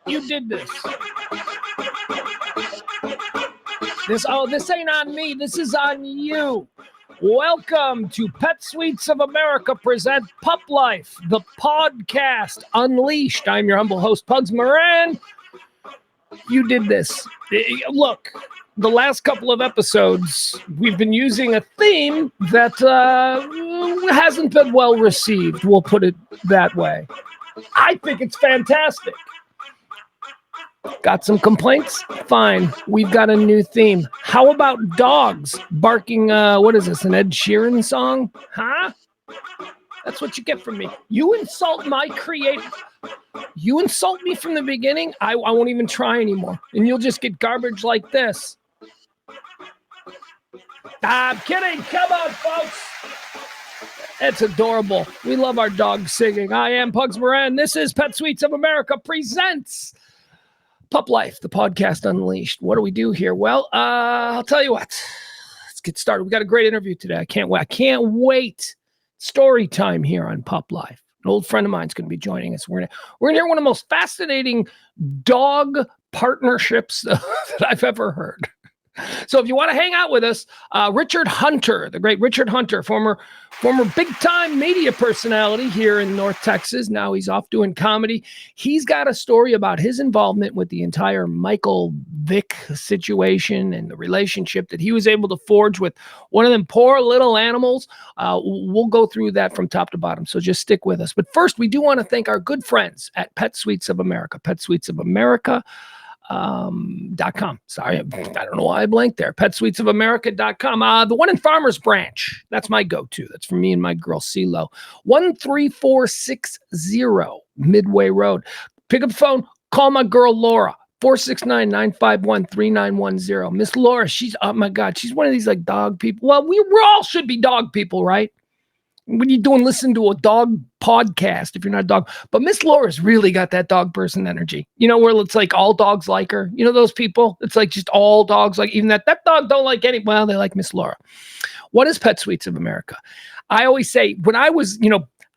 You did this. This ain't on me. This is on you. Welcome to PetSuites of America present Pup Life, the podcast unleashed. I'm your humble host, Pugs Moran. You did this. Look, the last couple of episodes, we've been using a theme that hasn't been well received. We'll put it that way. I think it's fantastic. Got some complaints? Fine. We've got a new theme. How about dogs barking, what is this, an Ed Sheeran song? Huh? That's what you get from me. You insult my creative. You insult me from the beginning, I won't even try anymore. And you'll just get garbage like this. I'm kidding. Come on, folks. It's adorable. We love our dogs singing. I am Pugs Moran. This is PetSuites of America presents Pup Life, the podcast unleashed. What do we do here? Well, I'll tell you what. Let's get started. We got a great interview today. I can't wait. Story time here on Pup Life. An old friend of mine is going to be joining us. We're gonna hear one of the most fascinating dog partnerships that I've ever heard. So if you want to hang out with us, Richard Hunter, the great Richard Hunter, former big-time media personality here in North Texas. Now he's off doing comedy. He's got a story about his involvement with the entire Michael Vick situation and the relationship that he was able to forge with one of them poor little animals. We'll go through that from top to bottom, so just stick with us. But first, we do want to thank our good friends at PetSuites of America, PetSuites of America. .com. Sorry, I don't know why I blanked there. PetSuitesOfAmerica.com. The one in Farmers Branch. That's my go-to. That's for me and my girl CeeLo. 13460 Midway Road. Pick up the phone. Call my girl Laura. 469-951-3910. Miss Laura, she's, oh my God, she's one of these like dog people. Well, we all should be dog people, right? What are you doing listening to a dog podcast if you're not a dog? But Miss Laura's really got that dog person energy. You know, where it's like all dogs like her. You know those people? It's like just all dogs like, even that dog don't like any, well, they like Miss Laura. What is PetSuites of America? I always say, when I was,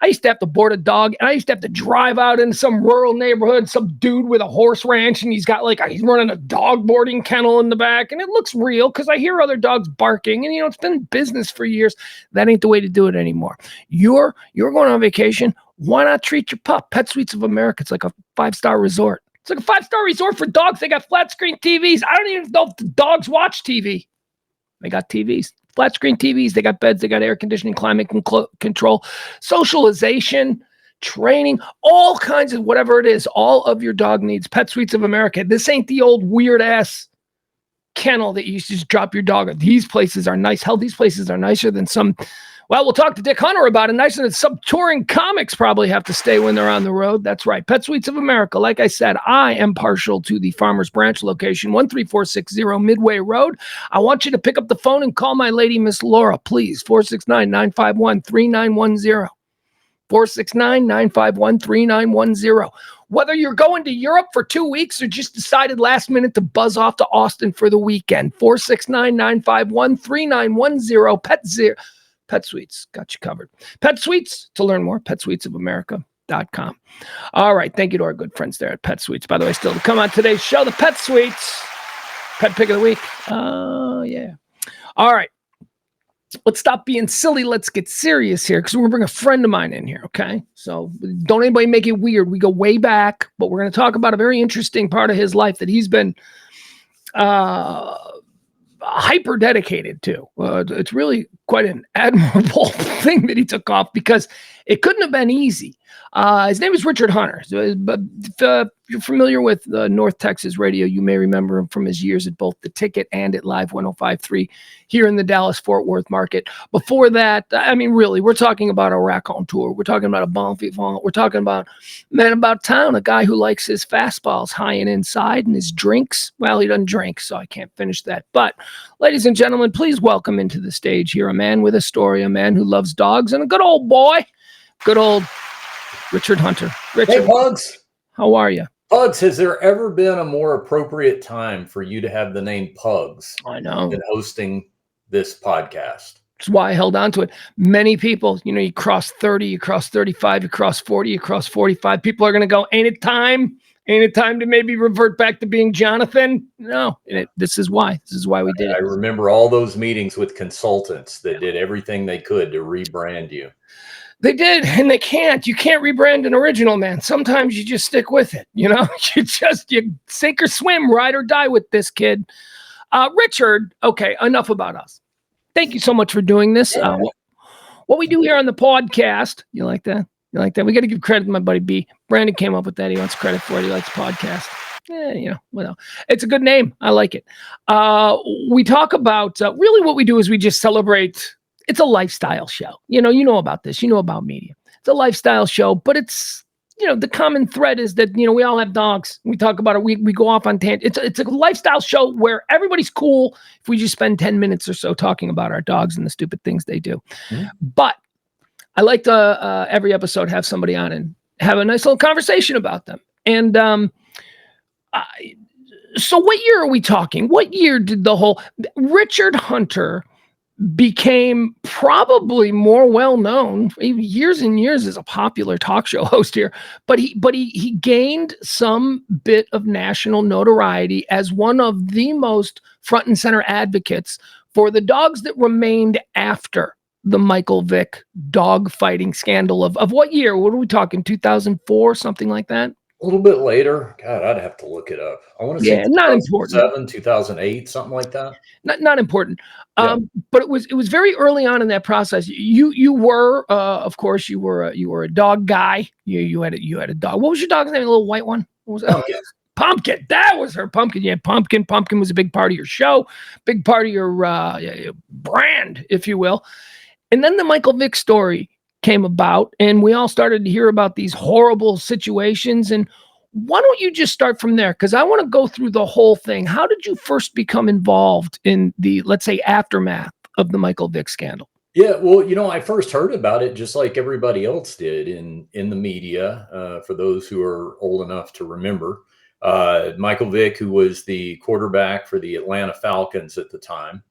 I used to have to board a dog, and I used to have to drive out into some rural neighborhood, some dude with a horse ranch, and he's running a dog boarding kennel in the back, and it looks real because I hear other dogs barking, and it's been business for years. That ain't the way to do it anymore. You're going on vacation. Why not treat your pup? PetSuites of America. It's like a 5-star resort. It's like a 5-star resort for dogs. They got flat screen TVs. I don't even know if the dogs watch TV. They got TVs. Flat screen TVs, they got beds, they got air conditioning, climate control, socialization, training, all kinds of whatever it is, all of your dog needs. PetSuites of America. This ain't the old weird ass kennel that you used to just drop your dog at. These places are nice. Hell, these places are nicer than some, well, we'll talk to Dick Hunter about it. Nicer than some touring comics probably have to stay when they're on the road. That's right. PetSuites of America. Like I said, I am partial to the Farmers Branch location, 13460 Midway Road. I want you to pick up the phone and call my lady, Miss Laura, please. 469-951-3910. 469-951-3910. Whether you're going to Europe for 2 weeks or just decided last minute to buzz off to Austin for the weekend, 469-951-3910. PetSuites, got you covered. PetSuites, to learn more, PetSuitesOfAmerica.com. All right, thank you to our good friends there at PetSuites. By the way, still to come on today's show, the PetSuites Pet Pick of the Week. Oh, yeah. All right, let's stop being silly. Let's get serious here because we're going to bring a friend of mine in here, okay? So don't anybody make it weird. We go way back, but we're going to talk about a very interesting part of his life that he's been hyper dedicated to. It's really quite an admirable thing that he took off because it couldn't have been easy. His name is Richard Hunter. But if you're familiar with North Texas radio, you may remember him from his years at both The Ticket and at Live 105.3 here in the Dallas-Fort Worth market. Before that, I mean, really, we're talking about a raconteur. We're talking about a bon vivant. We're talking about man about town, a guy who likes his fastballs high and inside and his drinks. Well, he doesn't drink, so I can't finish that. But, ladies and gentlemen, please welcome into the stage here a man with a story, a man who loves dogs, and a good old boy, good old Richard Hunter. Richard, hey, Pugs. How are you? Pugs, has there ever been a more appropriate time for you to have the name Pugs? I know. Than hosting this podcast? That's why I held on to it. Many people, you cross 30, you cross 35, you cross 40, you cross 45. People are going to go, ain't it time? Ain't it time to maybe revert back to being Jonathan? No, this is why. This is why we did it. I remember all those meetings with consultants that did everything they could to rebrand you. They did, and they can't. You can't rebrand an original, man. Sometimes you just stick with it. You sink or swim, ride or die with this kid. Richard, okay, enough about us. Thank you so much for doing this. What we do here on the podcast, you like that? You like that? We got to give credit to my buddy B. Brandon came up with that. He wants credit for it. He likes podcast. Well, it's a good name. I like it. We talk about, really what we do is we just celebrate. It's a lifestyle show. You know about this. You know about media. It's a lifestyle show, but it's, the common thread is that, we all have dogs. We talk about it. We go off on tangent. It's a lifestyle show where everybody's cool if we just spend 10 minutes or so talking about our dogs and the stupid things they do. Mm-hmm. But I like to every episode have somebody on and have a nice little conversation about them. And so what year are we talking? What year did Richard Hunter became probably more well-known years and years as a popular talk show host here, but he gained some bit of national notoriety as one of the most front and center advocates for the dogs that remained after the Michael Vick dog fighting scandal of what year? What are we talking? 2004, something like that? A little bit later. God, I'd have to look it up. I want to say not important. 2008, something like that. Not important. But it was very early on in that process. You were, of course, you were a dog guy. You had a dog. What was your dog's name? A little white one? What was that? Pumpkin. Pumpkin. That was her. Pumpkin. Yeah, Pumpkin. Pumpkin was a big part of your show, big part of your brand, if you will. And then the Michael Vick story came about, and we all started to hear about these horrible situations. And why don't you just start from there? Because I want to go through the whole thing. How did you first become involved in the, let's say, aftermath of the Michael Vick scandal? Yeah, well, I first heard about it just like everybody else did in the media. For those who are old enough to remember, Michael Vick, who was the quarterback for the Atlanta Falcons at the time,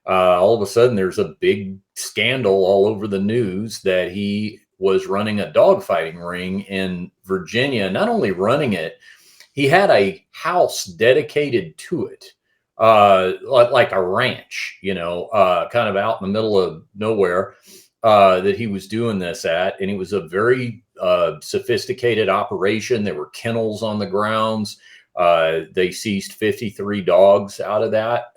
all of a sudden there's a big scandal all over the news that he was running a dogfighting ring in Virginia. Not only running it, he had a house dedicated to it, like a ranch, kind of out in the middle of nowhere, that he was doing this at. And it was a very sophisticated operation. There were kennels on the grounds. They seized 53 dogs out of that.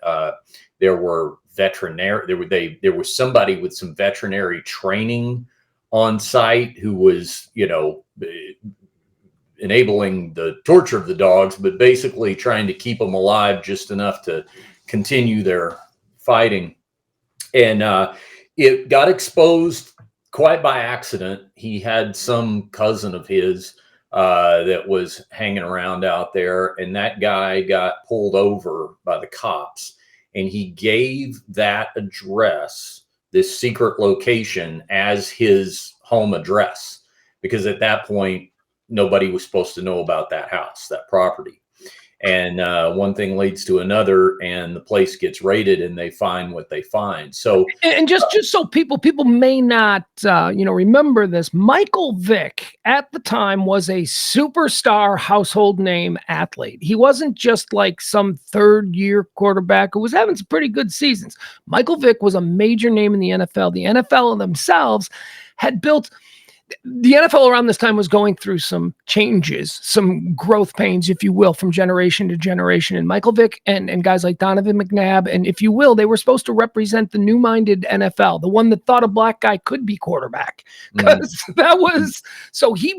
There were there was somebody with some veterinary training on site who was, enabling the torture of the dogs, but basically trying to keep them alive just enough to continue their fighting. And it got exposed quite by accident. He had some cousin of his that was hanging around out there, and that guy got pulled over by the cops. And he gave that address, this secret location, as his home address, because at that point, nobody was supposed to know about that house, that property. And one thing leads to another, and the place gets raided, and they find what they find. So, and just so people may not, remember this, Michael Vick at the time was a superstar household name athlete. He wasn't just like some third-year quarterback who was having some pretty good seasons. Michael Vick was a major name in the NFL. The NFL themselves had built. The NFL around this time was going through some changes, some growth pains, if you will, from generation to generation. And Michael Vick and guys like Donovan McNabb, and if you will, they were supposed to represent the new-minded NFL, the one that thought a black guy could be quarterback. Because that was, so he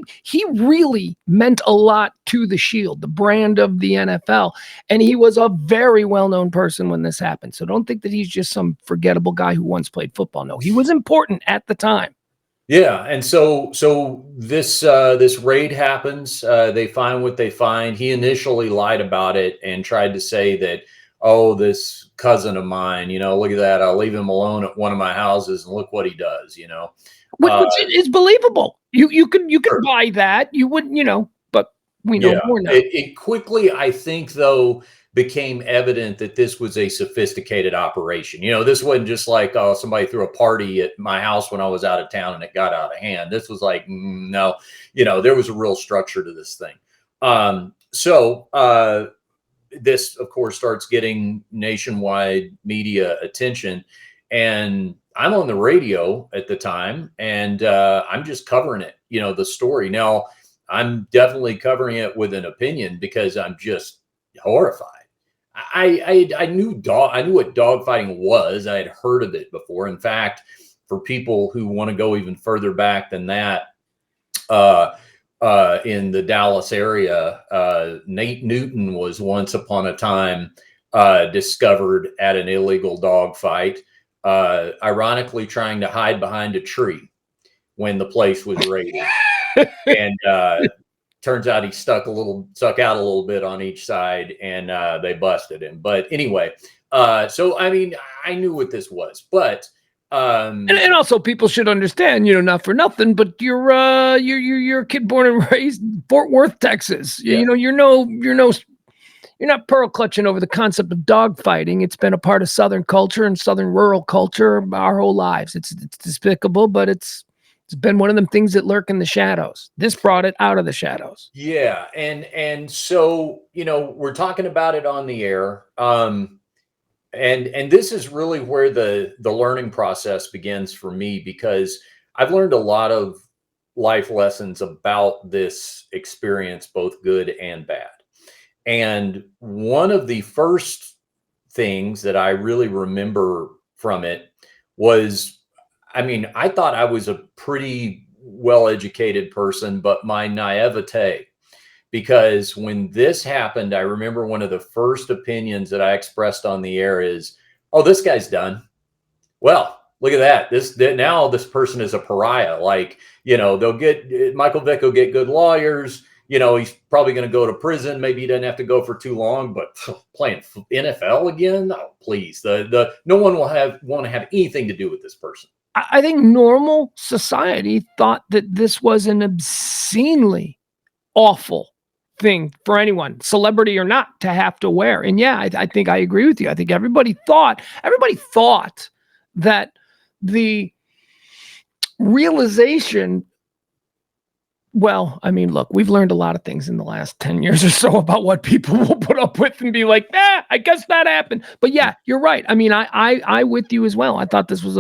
really meant a lot to the Shield, the brand of the NFL. And he was a very well-known person when this happened. So don't think that he's just some forgettable guy who once played football. No, he was important at the time. Yeah, and so this raid happens. They find what they find. He initially lied about it and tried to say that, oh, this cousin of mine, look at that. I'll leave him alone at one of my houses, and look what he does. Which is believable. You could buy that. You wouldn't, but we know more now. It quickly, I think, though, became evident that this was a sophisticated operation. You know, this wasn't just like, oh, somebody threw a party at my house when I was out of town and it got out of hand. This was like, no, you know, there was a real structure to this thing. This, of course, starts getting nationwide media attention. And I'm on the radio at the time, and I'm just covering it, you know, the story. Now, I'm definitely covering it with an opinion because I'm just horrified. I knew what dogfighting was. I had heard of it before. In fact, for people who want to go even further back than that, in the Dallas area, Nate Newton was once upon a time discovered at an illegal dog fight, ironically trying to hide behind a tree when the place was raided. And turns out he stuck out a little bit on each side, and they busted him. But anyway, so I mean, I knew what this was, but and also people should understand, you know, not for nothing, but you're a kid born and raised in Fort Worth, Texas. Yeah. You know, you're not pearl clutching over the concept of dog fighting. It's been a part of Southern culture and Southern rural culture our whole lives. It's despicable, but it's been one of them things that lurk in the shadows. This brought it out of the shadows. Yeah. And so, you know, we're talking about it on the air. And this is really where the learning process begins for me, because I've learned a lot of life lessons about this experience, both good and bad. And one of the first things that I really remember from it was, I mean, I thought I was a pretty well-educated person, but my naivete, because when this happened, I remember one of the first opinions that I expressed on the air is, oh, this guy's done. Well, look at that. Now this person is a pariah. Like, you know, Michael Vick will get good lawyers. You know, he's probably going to go to prison. Maybe he doesn't have to go for too long, but playing NFL again? Oh, please. No one will want to have anything to do with this person. I think normal society thought that this was an obscenely awful thing for anyone, celebrity or not, to have to wear. And yeah, I think I agree with you. I think everybody thought that the realization, well, I mean, look, we've learned a lot of things in the last 10 years or so about what people will put up with and be like, I guess that happened. But yeah, you're right. I mean, I with you as well. I thought this was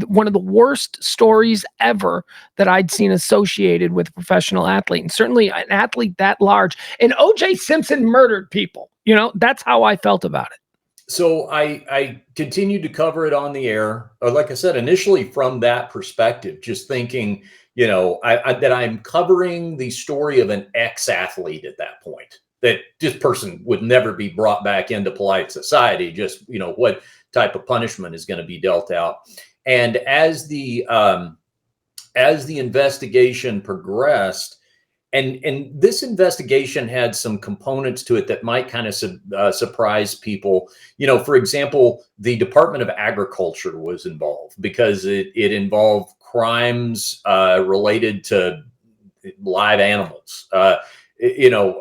one of the worst stories ever that I'd seen associated with a professional athlete, and certainly an athlete that large. And O.J. Simpson murdered people. You know, that's how I felt about it. So I continued to cover it on the air, or like I said, initially from that perspective, just thinking, you know, that I'm covering the story of an ex-athlete at that point, that this person would never be brought back into polite society. Just, you know, what type of punishment is going to be dealt out. And as the investigation progressed, and this investigation had some components to it that might kind of surprise people. You know, for example, the Department of Agriculture was involved because it involved crimes related to live animals. You know,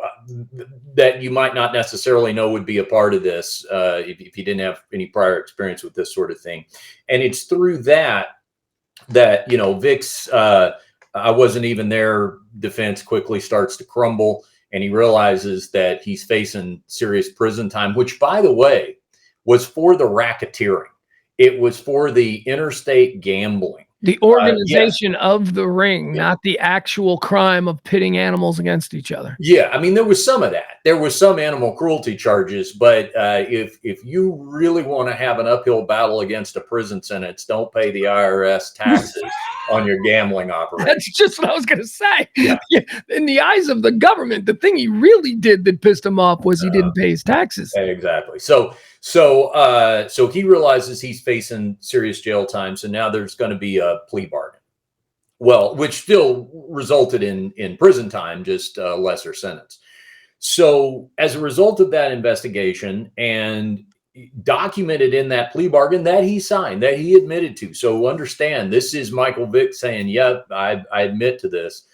that you might not necessarily know would be a part of this if you didn't have any prior experience with this sort of thing. And it's through that, you know, Vick's, I wasn't even there, defense quickly starts to crumble, and he realizes that he's facing serious prison time, which, by the way, was for the racketeering. It was for the interstate gambling. The organization of the ring, not the actual crime of pitting animals against each other. Yeah, I mean, there was some of that. There was some animal cruelty charges, but if you really want to have an uphill battle against a prison sentence, don't pay the IRS taxes on your gambling operation. That's just what I was going to say. Yeah. In the eyes of the government, the thing he really did that pissed him off was he didn't pay his taxes. Exactly. So he realizes he's facing serious jail time. So now there's going to be a plea bargain. Well, which still resulted in prison time, just a lesser sentence. So as a result of that investigation, and documented in that plea bargain that he signed, that he admitted to. So understand, this is Michael Vick saying, "Yep, I admit to this."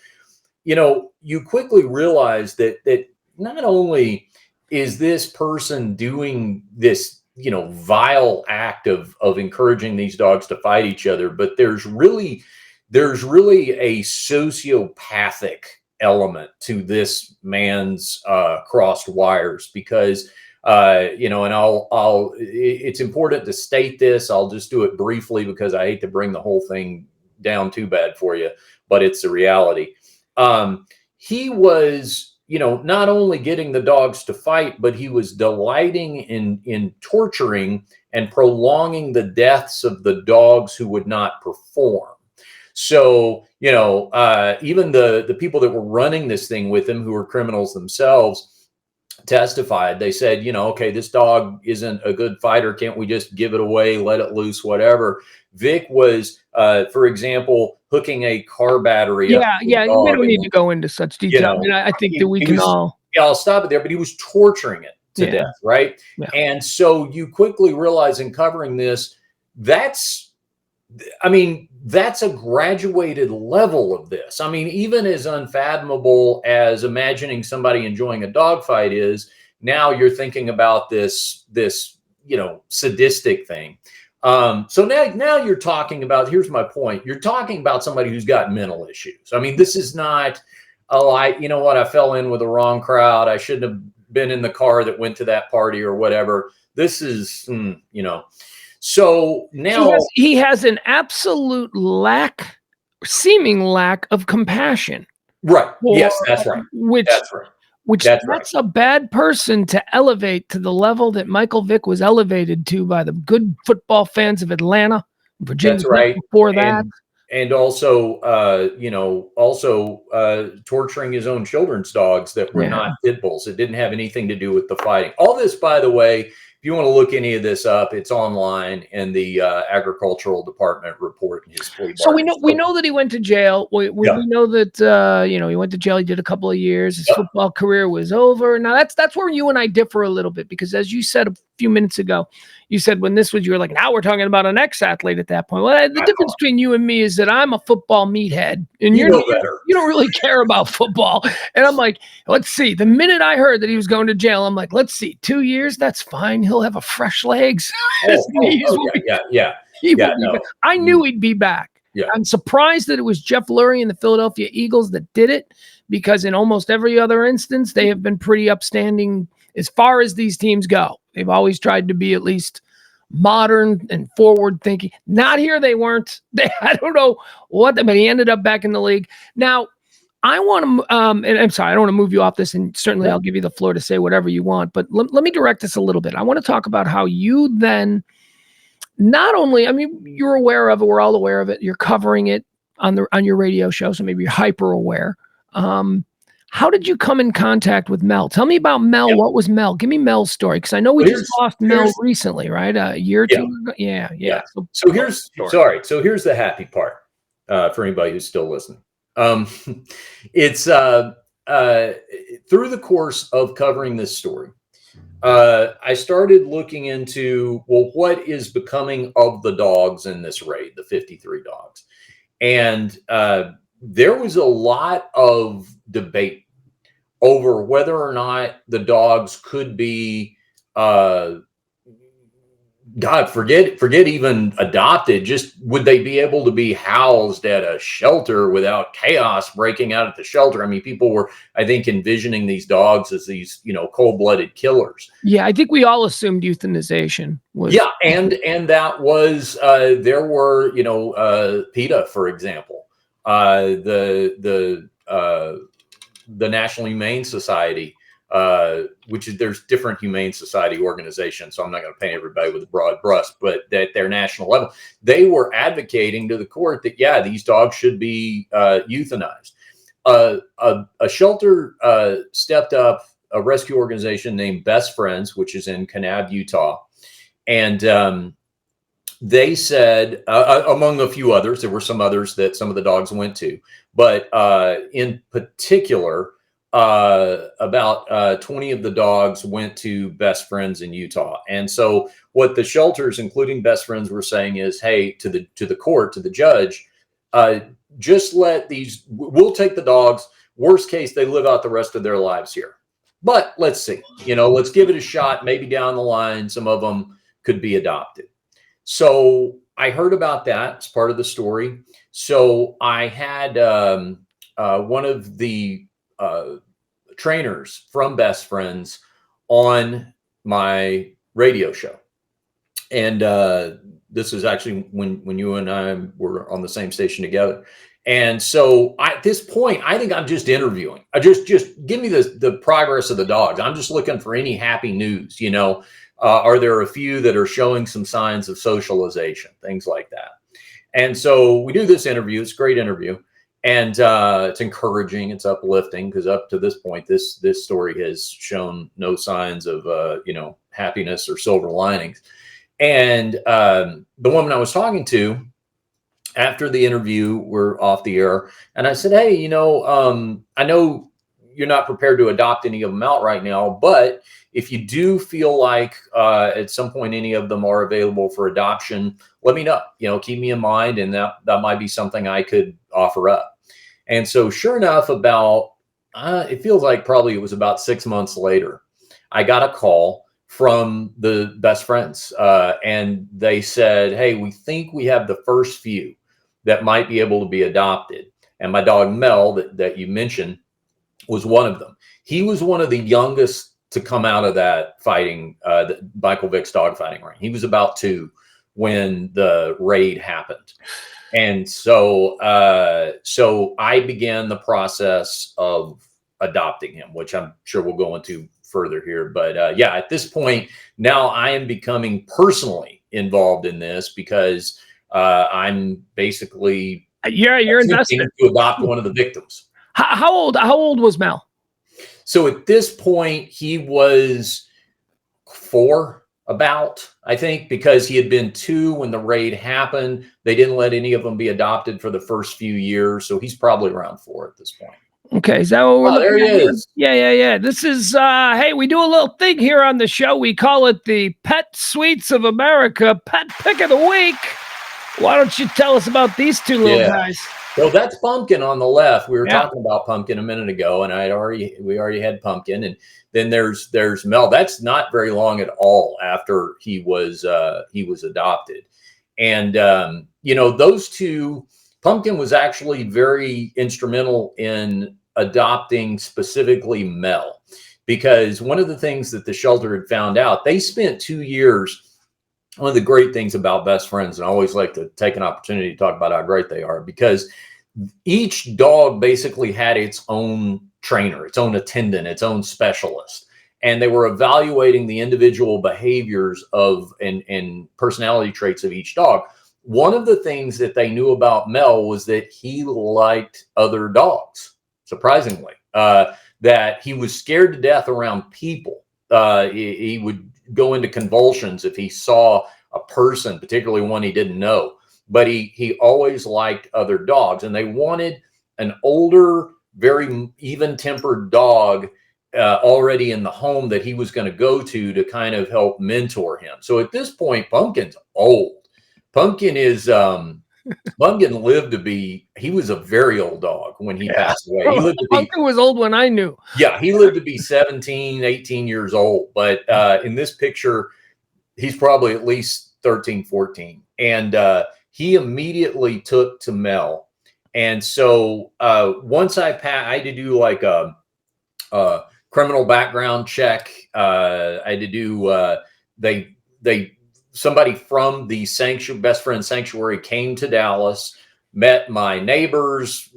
You know, you quickly realize that not only is this person doing this, vile act of encouraging these dogs to fight each other? But there's really a sociopathic element to this man's crossed wires, because and it's important to state this. I'll just do it briefly because I hate to bring the whole thing down too bad for you, but it's the reality. He was, not only getting the dogs to fight, but he was delighting in torturing and prolonging the deaths of the dogs who would not perform. So, even the people that were running this thing with him, who were criminals themselves, testified. They said, okay, this dog isn't a good fighter. Can't we just give it away, let it loose, whatever? Vic was, for example, hooking a car battery up. Yeah. We don't need to go into such detail. I mean, I think that we can all. Yeah, I'll stop it there. But he was torturing it to death, right? Yeah. And so you quickly realize in covering this, that's a graduated level of this. I mean, even as unfathomable as imagining somebody enjoying a dogfight is, now you're thinking about this sadistic thing. So now you're talking about, here's my point. You're talking about somebody who's got mental issues. I mean, this is not, I fell in with the wrong crowd. I shouldn't have been in the car that went to that party or whatever. This is, So now he has an absolute seeming lack of compassion. Right. Yes, that's right. That's a bad person to elevate to the level that Michael Vick was elevated to by the good football fans of Atlanta, Virginia. That's right. Before that. And also, torturing his own children's dogs that were not pit bulls. It didn't have anything to do with the fighting. All this, by the way, if you want to look any of this up, it's online in the agricultural department report in his plea. So we know that he went to jail. We know that he went to jail. He did a couple of years. His football career was over. Now that's where you and I differ a little bit, because as you said a few minutes ago, you said when this was, you were like, now we're talking about an ex-athlete at that point. Well, the difference between you and me is that I'm a football meathead, and you don't really care about football. And I'm like, let's see. The minute I heard that he was going to jail, I'm like, let's see, 2 years, that's fine. He'll have a fresh legs. I knew he'd be back. Yeah. I'm surprised that it was Jeff Lurie and the Philadelphia Eagles that did it, because in almost every other instance, they have been pretty upstanding as far as these teams go. They've always tried to be at least modern and forward thinking. Not here. They weren't. I don't know what, but he ended up back in the league. Now, I want to, and I'm sorry, I don't want to move you off this, and certainly I'll give you the floor to say whatever you want, but let me direct this a little bit. I want to talk about how you then, not only, I mean, you're aware of it, we're all aware of it, you're covering it on your radio show, so maybe you're hyper aware. How did you come in contact with Mel? Tell me about Mel. Yeah. What was Mel? Give me Mel's story, because I know we just lost Mel recently, right? A year or two ago. Yeah. So here's the happy part for anybody who's still listening. It's through the course of covering this story, I started looking into, what is becoming of the dogs in this raid, the 53 dogs, and there was a lot of debate over whether or not the dogs could be, forget even adopted. Just would they be able to be housed at a shelter without chaos breaking out at the shelter? I mean, people were, I think, envisioning these dogs as these, cold-blooded killers. Yeah, I think we all assumed euthanization was. Yeah, and that was there were, PETA, for example, the National Humane Society. Which is, there's different humane society organizations, so I'm not going to paint everybody with a broad brush, but at their national level, they were advocating to the court that, these dogs should be euthanized. A shelter stepped up, a rescue organization named Best Friends, which is in Kanab, Utah. And they said, among a few others, there were some others that some of the dogs went to, but in particular, about 20 of the dogs went to Best Friends in Utah. And so what the shelters, including Best Friends, were saying is, hey, to the court, to the judge, just let we'll take the dogs. Worst case, they live out the rest of their lives here. but let's see, let's give it a shot. Maybe down the line, some of them could be adopted. So I heard about that. It's part of the story. So I had one of the trainers from Best Friends on my radio show. And this is actually when you and I were on the same station together. And so at this point, I think I'm just interviewing. I just give me the progress of the dogs. I'm just looking for any happy news. Are there a few that are showing some signs of socialization, things like that? And so we do this interview. It's a great interview, and it's encouraging. It's uplifting, because up to this point, this story has shown no signs of happiness or silver linings. And the woman I was talking to after the interview, we're off the air, and I said, hey, I know you're not prepared to adopt any of them out right now, but if you do feel like at some point any of them are available for adoption, let me know. Keep me in mind, and that might be something I could offer up. And so sure enough, about it feels like probably it was about 6 months later, I got a call from the Best Friends, and they said, hey, we think we have the first few that might be able to be adopted. And my dog Mel that you mentioned was one of them. He was one of the youngest to come out of that fighting, Michael Vick's dogfighting ring. He was about 2 when the raid happened. And so I began the process of adopting him, which I'm sure we'll go into further here. But at this point, now I am becoming personally involved in this, because I'm basically you're invested to adopt one of the victims. How old was Mel? So at this point, he was 4, I think, because he had been 2 when the raid happened. They didn't let any of them be adopted for the first few years. So he's probably around 4 at this point. Okay, is that what we're looking there he at? is. Yeah. This is, hey, we do a little thing here on the show. We call it the PetSuites of America Pet Pick of the Week. Why don't you tell us about these 2 little guys? Well, that's Pumpkin on the left. We were talking about Pumpkin a minute ago, and we already had Pumpkin, and then there's Mel. That's not very long at all after he was adopted, and those 2. Pumpkin was actually very instrumental in adopting specifically Mel, because one of the things that the shelter had found out, they spent 2 years. One of the great things about Best Friends, and I always like to take an opportunity to talk about how great they are, because each dog basically had its own trainer, its own attendant, its own specialist. And they were evaluating the individual behaviors of and personality traits of each dog. One of the things that they knew about Mel was that he liked other dogs, surprisingly, that he was scared to death around people. He would go into convulsions if he saw a person, particularly one he didn't know. But he always liked other dogs, and they wanted an older, very even-tempered dog already in the home that he was going to go to kind of help mentor him. So at this point, Pumpkin's old. Pumpkin is Pumpkin lived to be, he was a very old dog when he passed away. He lived to be, Pumpkin was old when I knew. Yeah, he lived to be 17, 18 years old. But in this picture, he's probably at least 13, 14. And he immediately took to Mel. And so once I had to do like a criminal background check. I had to do, somebody from the Best Friend Sanctuary came to Dallas, met my neighbors,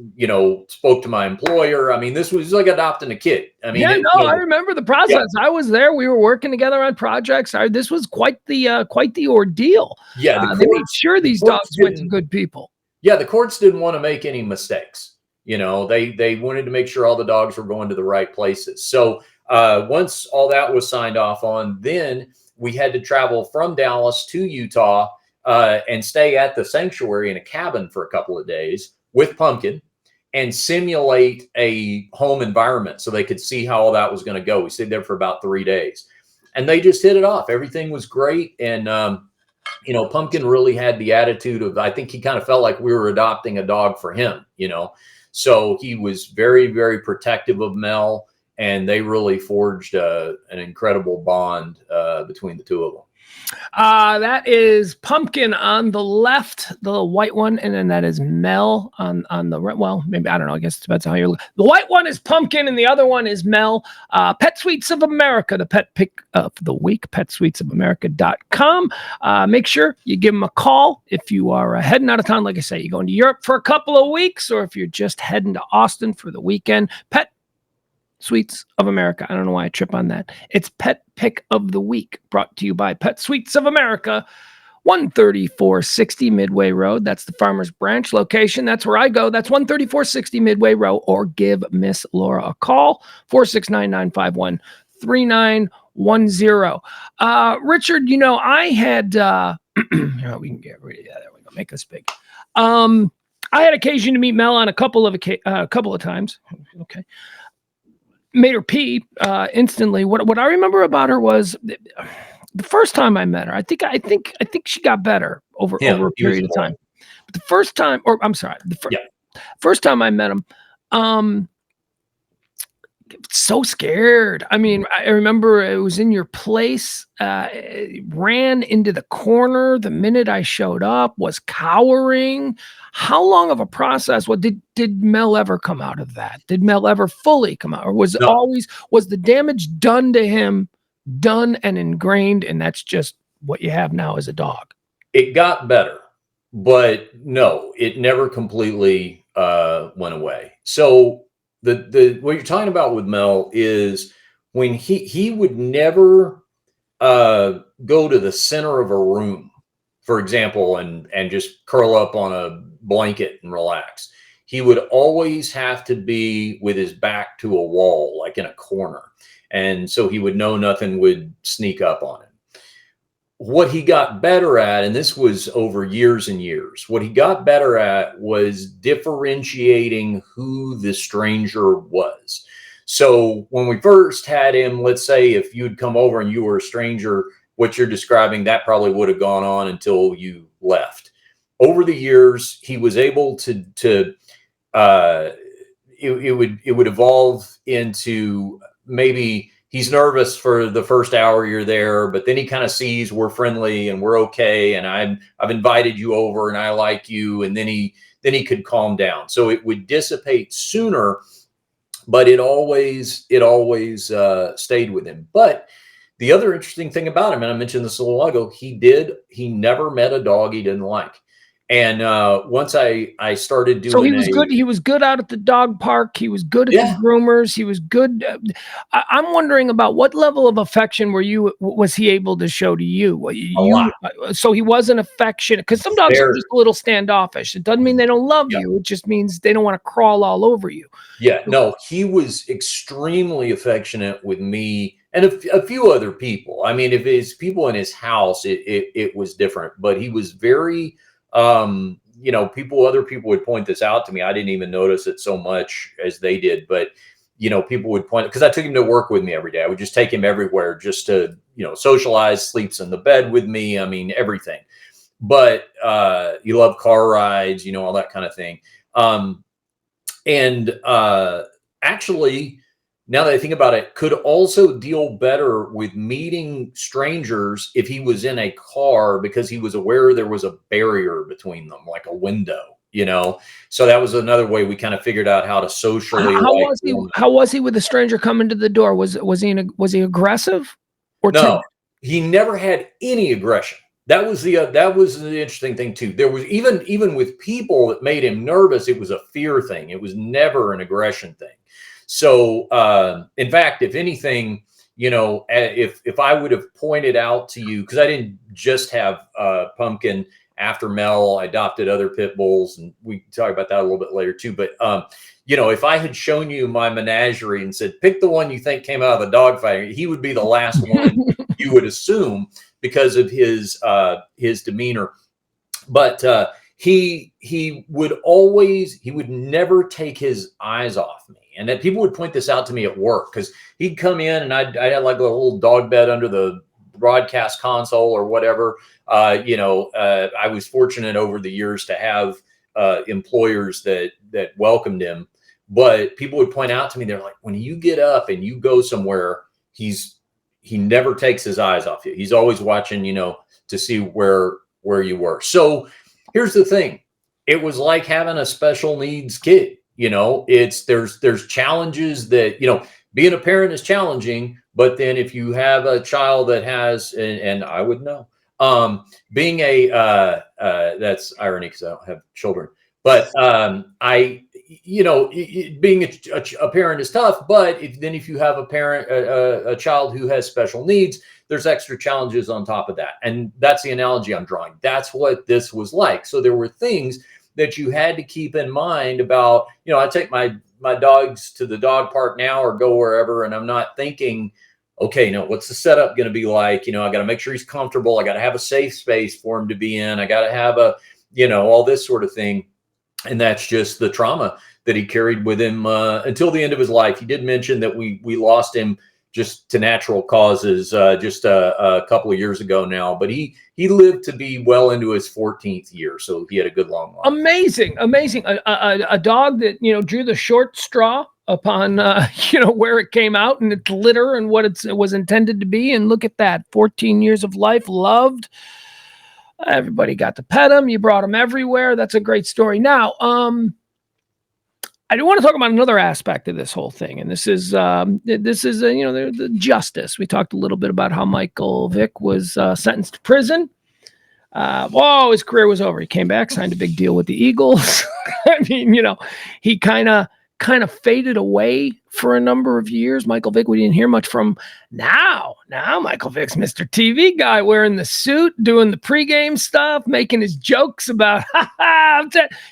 spoke to my employer. I mean, this was like adopting a kid. I mean, I remember the process. Yeah. I was there. We were working together on projects. This was quite the ordeal. Yeah. They made sure these dogs went to good people. Yeah. The courts didn't want to make any mistakes. They wanted to make sure all the dogs were going to the right places. So once all that was signed off on, then we had to travel from Dallas to Utah and stay at the sanctuary in a cabin for a couple of days with Pumpkin and simulate a home environment so they could see how all that was going to go. We stayed there for about 3 days and they just hit it off. Everything was great. And, Pumpkin really had the attitude of, I think he kind of felt like we were adopting a dog for him, So he was very, very protective of Mel. and they really forged an incredible bond between the two of them. That is Pumpkin on the left, the white one, and then that is Mel on the right. Well, maybe, I don't know. I guess it depends on how you're looking. The white one is Pumpkin, and the other one is Mel. PetSuites of America, the pet pick of the week, PetSuitesofAmerica.com. Make sure you give them a call if you are heading out of town. Like I say, you're going to Europe for a couple of weeks, or if you're just heading to Austin for the weekend. PetSuites of America. I don't know why I trip on that. It's Pet Pick of the Week, brought to you by PetSuites of America, 13460 Midway Road. That's the Farmers Branch location. That's where I go. That's 13460 Midway Road. Or give Miss Laura a call, 469-951-3910. Richard, I had, we can get rid of that. There we go. Make this big. I had occasion to meet Mel on a couple of times. Okay. Made her pee instantly. What I remember about her was the first time I met her. I think she got better over a period of time. But the first time, first time I met him, so scared. I mean, I remember it was in your place. Ran into the corner the minute I showed up. Was cowering. How long of a process? What did Mel ever come out of that? Did Mel ever fully come out, or was the damage done to him, done and ingrained, and that's just what you have now as a dog? It got better, but no, it never completely went away. So the what you're talking about with Mel is when he would never go to the center of a room, for example, and just curl up on a blanket and relax. He would always have to be with his back to a wall, like in a corner. And so he would know nothing would sneak up on him. What he got better at, and this was over years and years, what he got better at was differentiating who the stranger was. So when we first had him, let's say if you'd come over and you were a stranger, what you're describing, that probably would have gone on until you left. Over the years, he was able to it would evolve into maybe he's nervous for the first hour you're there, but then he kind of sees we're friendly and we're okay, and I've invited you over and I like you, and then he could calm down. So it would dissipate sooner, but it always stayed with him. But the other interesting thing about him, and I mentioned this a little while ago, he never met a dog he didn't like. And once I started doing, so he was good. He was good out at the dog park. He was good at the groomers. He was good. I'm wondering about what level of affection was he able to show to you? A lot. So he wasn't affectionate, because some dogs are just a little standoffish. It doesn't mean they don't love you. It just means they don't want to crawl all over you. Yeah, no, he was extremely affectionate with me and a few other people. I mean, if it's people in his house, it was different, but he was very, other people would point this out to me. I didn't even notice it so much as they did, but people would point, because I took him to work with me every day. I would just take him everywhere just to, socialize, sleeps in the bed with me. I mean, everything. But you love car rides, all that kind of thing. Actually, now that I think about it, could also deal better with meeting strangers if he was in a car, because he was aware there was a barrier between them, like a window, So that was another way we kind of figured out how to socially. How was he with a stranger coming to the door? Was he aggressive or no? timid? He never had any aggression. That was the interesting thing too. There was even with people that made him nervous, it was a fear thing. It was never an aggression thing. So, in fact, if anything, if I would have pointed out to you, because I didn't just have Pumpkin after Mel, I adopted other pit bulls, and we can talk about that a little bit later too. But if I had shown you my menagerie and said, pick the one you think came out of the dogfighting, he would be the last one you would assume, because of his demeanor. But he would never take his eyes off me. And that people would point this out to me at work, because he'd come in and I had like a little dog bed under the broadcast console or whatever. I was fortunate over the years to have employers that welcomed him. But people would point out to me, they're like, when you get up and you go somewhere, he never takes his eyes off you. He's always watching, to see where you were. So here's the thing. It was like having a special needs kid. There's challenges that, being a parent is challenging, but then if you have a child that has, and I would know, being that's irony because I don't have children, but being a parent is tough, but if you have a child who has special needs, there's extra challenges on top of that. And that's the analogy I'm drawing. That's what this was like. So there were things that you had to keep in mind about, I take my dogs to the dog park now or go wherever, and I'm not thinking, okay, no, what's the setup going to be like? I got to make sure he's comfortable. I got to have a safe space for him to be in. I got to have all this sort of thing. And that's just the trauma that he carried with him until the end of his life. He did mention that we lost him just to natural causes just a couple of years ago now. But he lived to be well into his 14th year. So he had a good long life. Amazing. A dog that, drew the short straw upon, where it came out and its litter and what it was intended to be. And look at that, 14 years of life, loved. Everybody got to pet him. You brought him everywhere. That's a great story. Now, I do want to talk about another aspect of this whole thing, and this is the justice. We talked a little bit about how Michael Vick was sentenced to prison. His career was over. He came back, signed a big deal with the Eagles. I mean, he kind of faded away for a number of years. Michael Vick, we didn't hear much from. Now Michael Vick's Mr. TV guy, wearing the suit, doing the pregame stuff, making his jokes about,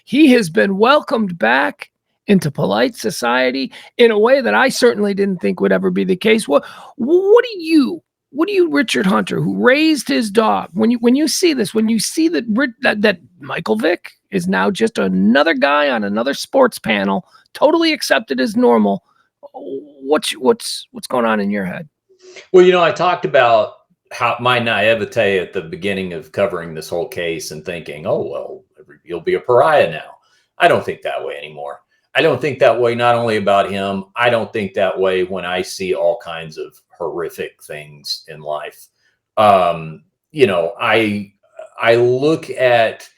he has been welcomed back into polite society in a way that I certainly didn't think would ever be the case. What do you, Richard Hunter, who raised his dog, when you see this, when you see that Michael Vick is now just another guy on another sports panel, totally accepted as normal, what's going on in your head? Well, I talked about how my naivete at the beginning of covering this whole case and thinking, oh, well, you'll be a pariah now. I don't think that way anymore. I don't think that way not only about him. I don't think that way when I see all kinds of horrific things in life. I look at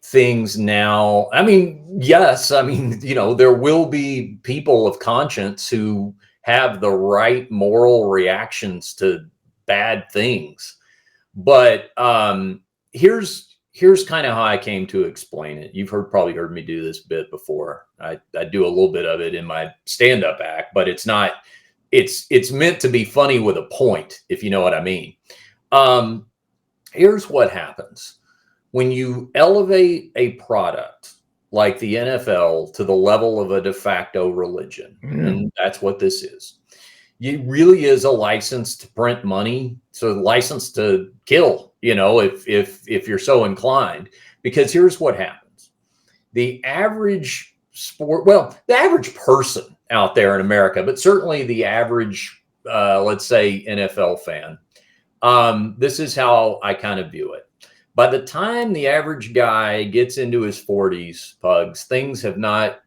things now. I mean, yes, there will be people of conscience who have the right moral reactions to bad things. But here's kind of how I came to explain it. You've probably heard me do this bit before. I do a little bit of it in my stand-up act, but it's meant to be funny with a point, if you know what I mean. Here's what happens. When you elevate a product like the NFL to the level of a de facto religion, and that's what this is, it really is a license to print money. So a license to kill, if you're so inclined, because here's what happens. The average the average person out there in America, but certainly the average, let's say NFL fan, this is how I kind of view it. By the time the average guy gets into his 40s, Pugs, things have not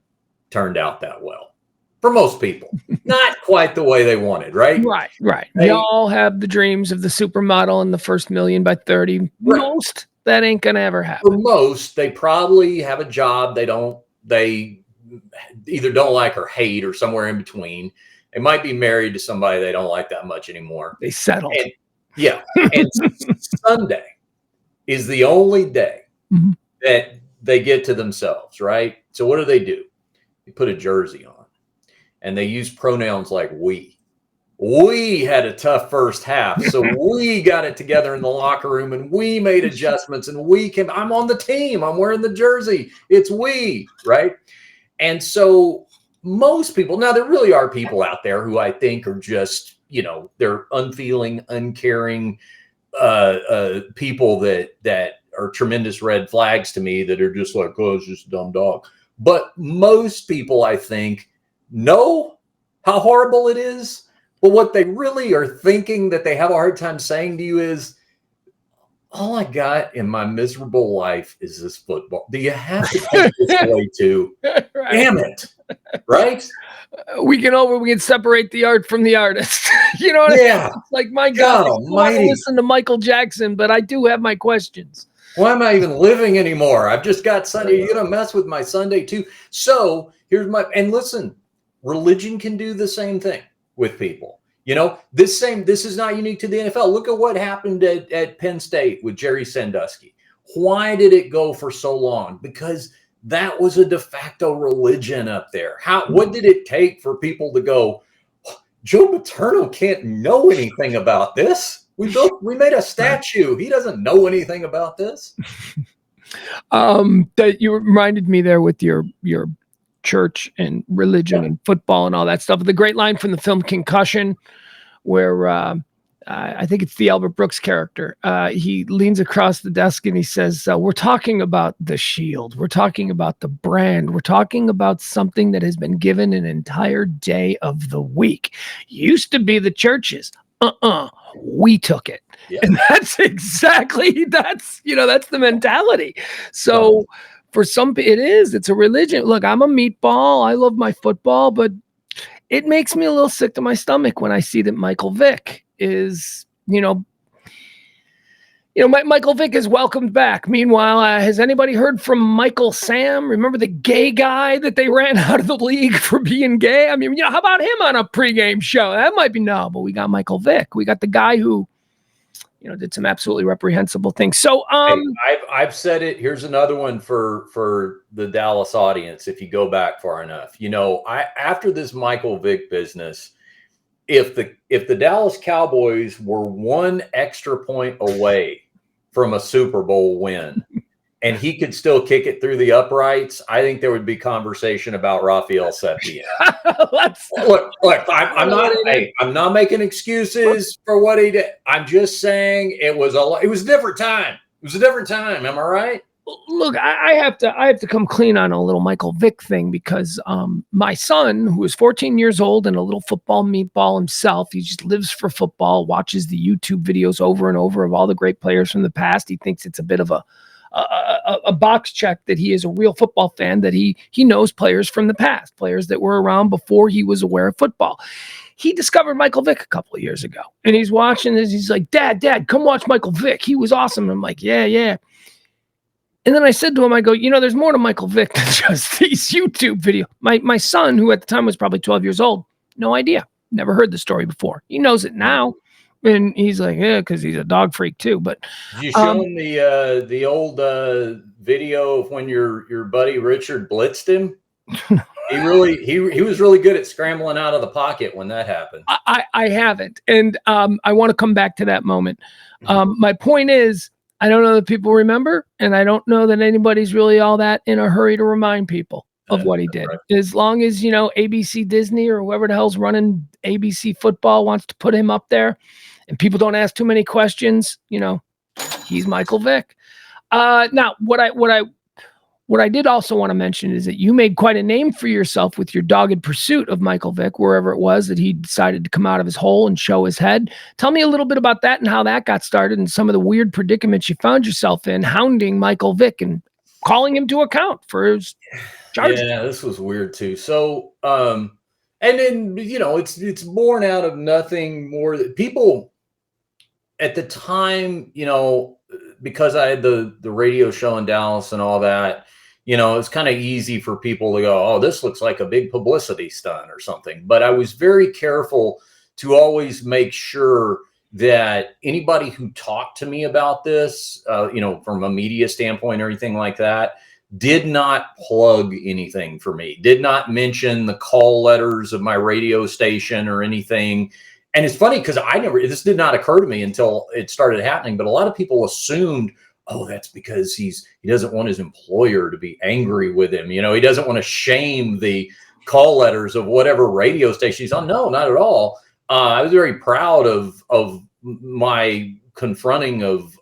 turned out that well. For most people, not quite the way they wanted, right? Right. They all have the dreams of the supermodel and the first million by 30. Right. Most, that ain't gonna ever happen. For most, they probably have a job they either don't like or hate, or somewhere in between. They might be married to somebody they don't like that much anymore. They settled. And Sunday is the only day that they get to themselves, right? So what do? They put a jersey on. And they use pronouns like we. We had a tough first half, so we got it together in the locker room, and we made adjustments, and I'm on the team. I'm wearing the jersey. It's we, right? And so most people, now there really are people out there who I think are just, they're unfeeling, uncaring people that are tremendous red flags to me, that are just like, oh, it's just a dumb dog. But most people, I think, know how horrible it is, but what they really are thinking that they have a hard time saying to you is, all I got in my miserable life is this football. Do you have to take this away too? Right. Damn it. Right? We can separate the art from the artist. You know what I mean? Yeah. It's like, my God, God I still want to almighty. listen to Michael Jackson, but I do have my questions. Why am I even living anymore? I've just got Sunday. You're going to mess with my Sunday too. So here's and listen, religion can do the same thing with people. You know, this is not unique to the NFL. Look at what happened at Penn State with Jerry Sandusky. Why did it go for so long? Because that was a de facto religion up there. What did it take for people to go, Joe Paterno can't know anything about this? We made a statue. He doesn't know anything about this. That you reminded me there with your church and religion and football and all that stuff. The great line from the film Concussion, where I think it's the Albert Brooks character. He leans across the desk and he says, we're talking about the shield. We're talking about the brand. We're talking about something that has been given an entire day of the week. Used to be the churches. We took it. Yeah. And that's the mentality. So for some, it's a religion. Look, I'm a meatball. I love my football, but it makes me a little sick to my stomach when I see that Michael Vick is, Michael Vick is welcomed back. Meanwhile, has anybody heard from Michael Sam? Remember the gay guy that they ran out of the league for being gay? I mean, how about him on a pregame show? That might be but we got Michael Vick. We got the guy who, did some absolutely reprehensible things. So, I've said it. Here's another one for the Dallas audience. If you go back far enough, after this Michael Vick business, if the Dallas Cowboys were one extra point away from a Super Bowl win and he could still kick it through the uprights, I think there would be conversation about Rafael Seppi. Look, I'm not making excuses for what he did. I'm just saying it was a different time. It was a different time. Am I right? Look, I have to come clean on a little Michael Vick thing because my son, who is 14 years old and a little football meatball himself, he just lives for football, watches the YouTube videos over and over of all the great players from the past. He thinks it's a bit of a box check that he is a real football fan, that he knows players from the past, players that were around before he was aware of football. He discovered Michael Vick a couple of years ago, and he's watching this. He's like, Dad, come watch Michael Vick. He was awesome. And I'm like, yeah. And then I said to him, I go, there's more to Michael Vick than just these YouTube videos. My son, who at the time was probably 12 years old, no idea. Never heard the story before. He knows it now. And he's like, yeah, because he's a dog freak too. But did you show him the old video of when your buddy Richard blitzed him? He was really good at scrambling out of the pocket when that happened. I haven't. And I want to come back to that moment. My point is, I don't know that people remember, and I don't know that anybody's really all that in a hurry to remind people of what he did. Right. As long as, ABC Disney or whoever the hell's running ABC football wants to put him up there and people don't ask too many questions, he's Michael Vick. Now, what I did also want to mention is that you made quite a name for yourself with your dogged pursuit of Michael Vick, wherever it was that he decided to come out of his hole and show his head. Tell me a little bit about that and how that got started and some of the weird predicaments you found yourself in hounding Michael Vick and calling him to account for his charges. Yeah, this was weird too. So, and then, it's born out of nothing more that people at the time, because I had the radio show in Dallas and all that, it's kind of easy for people to go, oh, this looks like a big publicity stunt or something. But I was very careful to always make sure that anybody who talked to me about this, from a media standpoint or anything like that, did not plug anything for me, did not mention the call letters of my radio station or anything. And it's funny because this did not occur to me until it started happening, but a lot of people assumed, oh, that's because he doesn't want his employer to be angry with him. He doesn't want to shame the call letters of whatever radio station he's on. No, not at all. I was very proud of my confronting of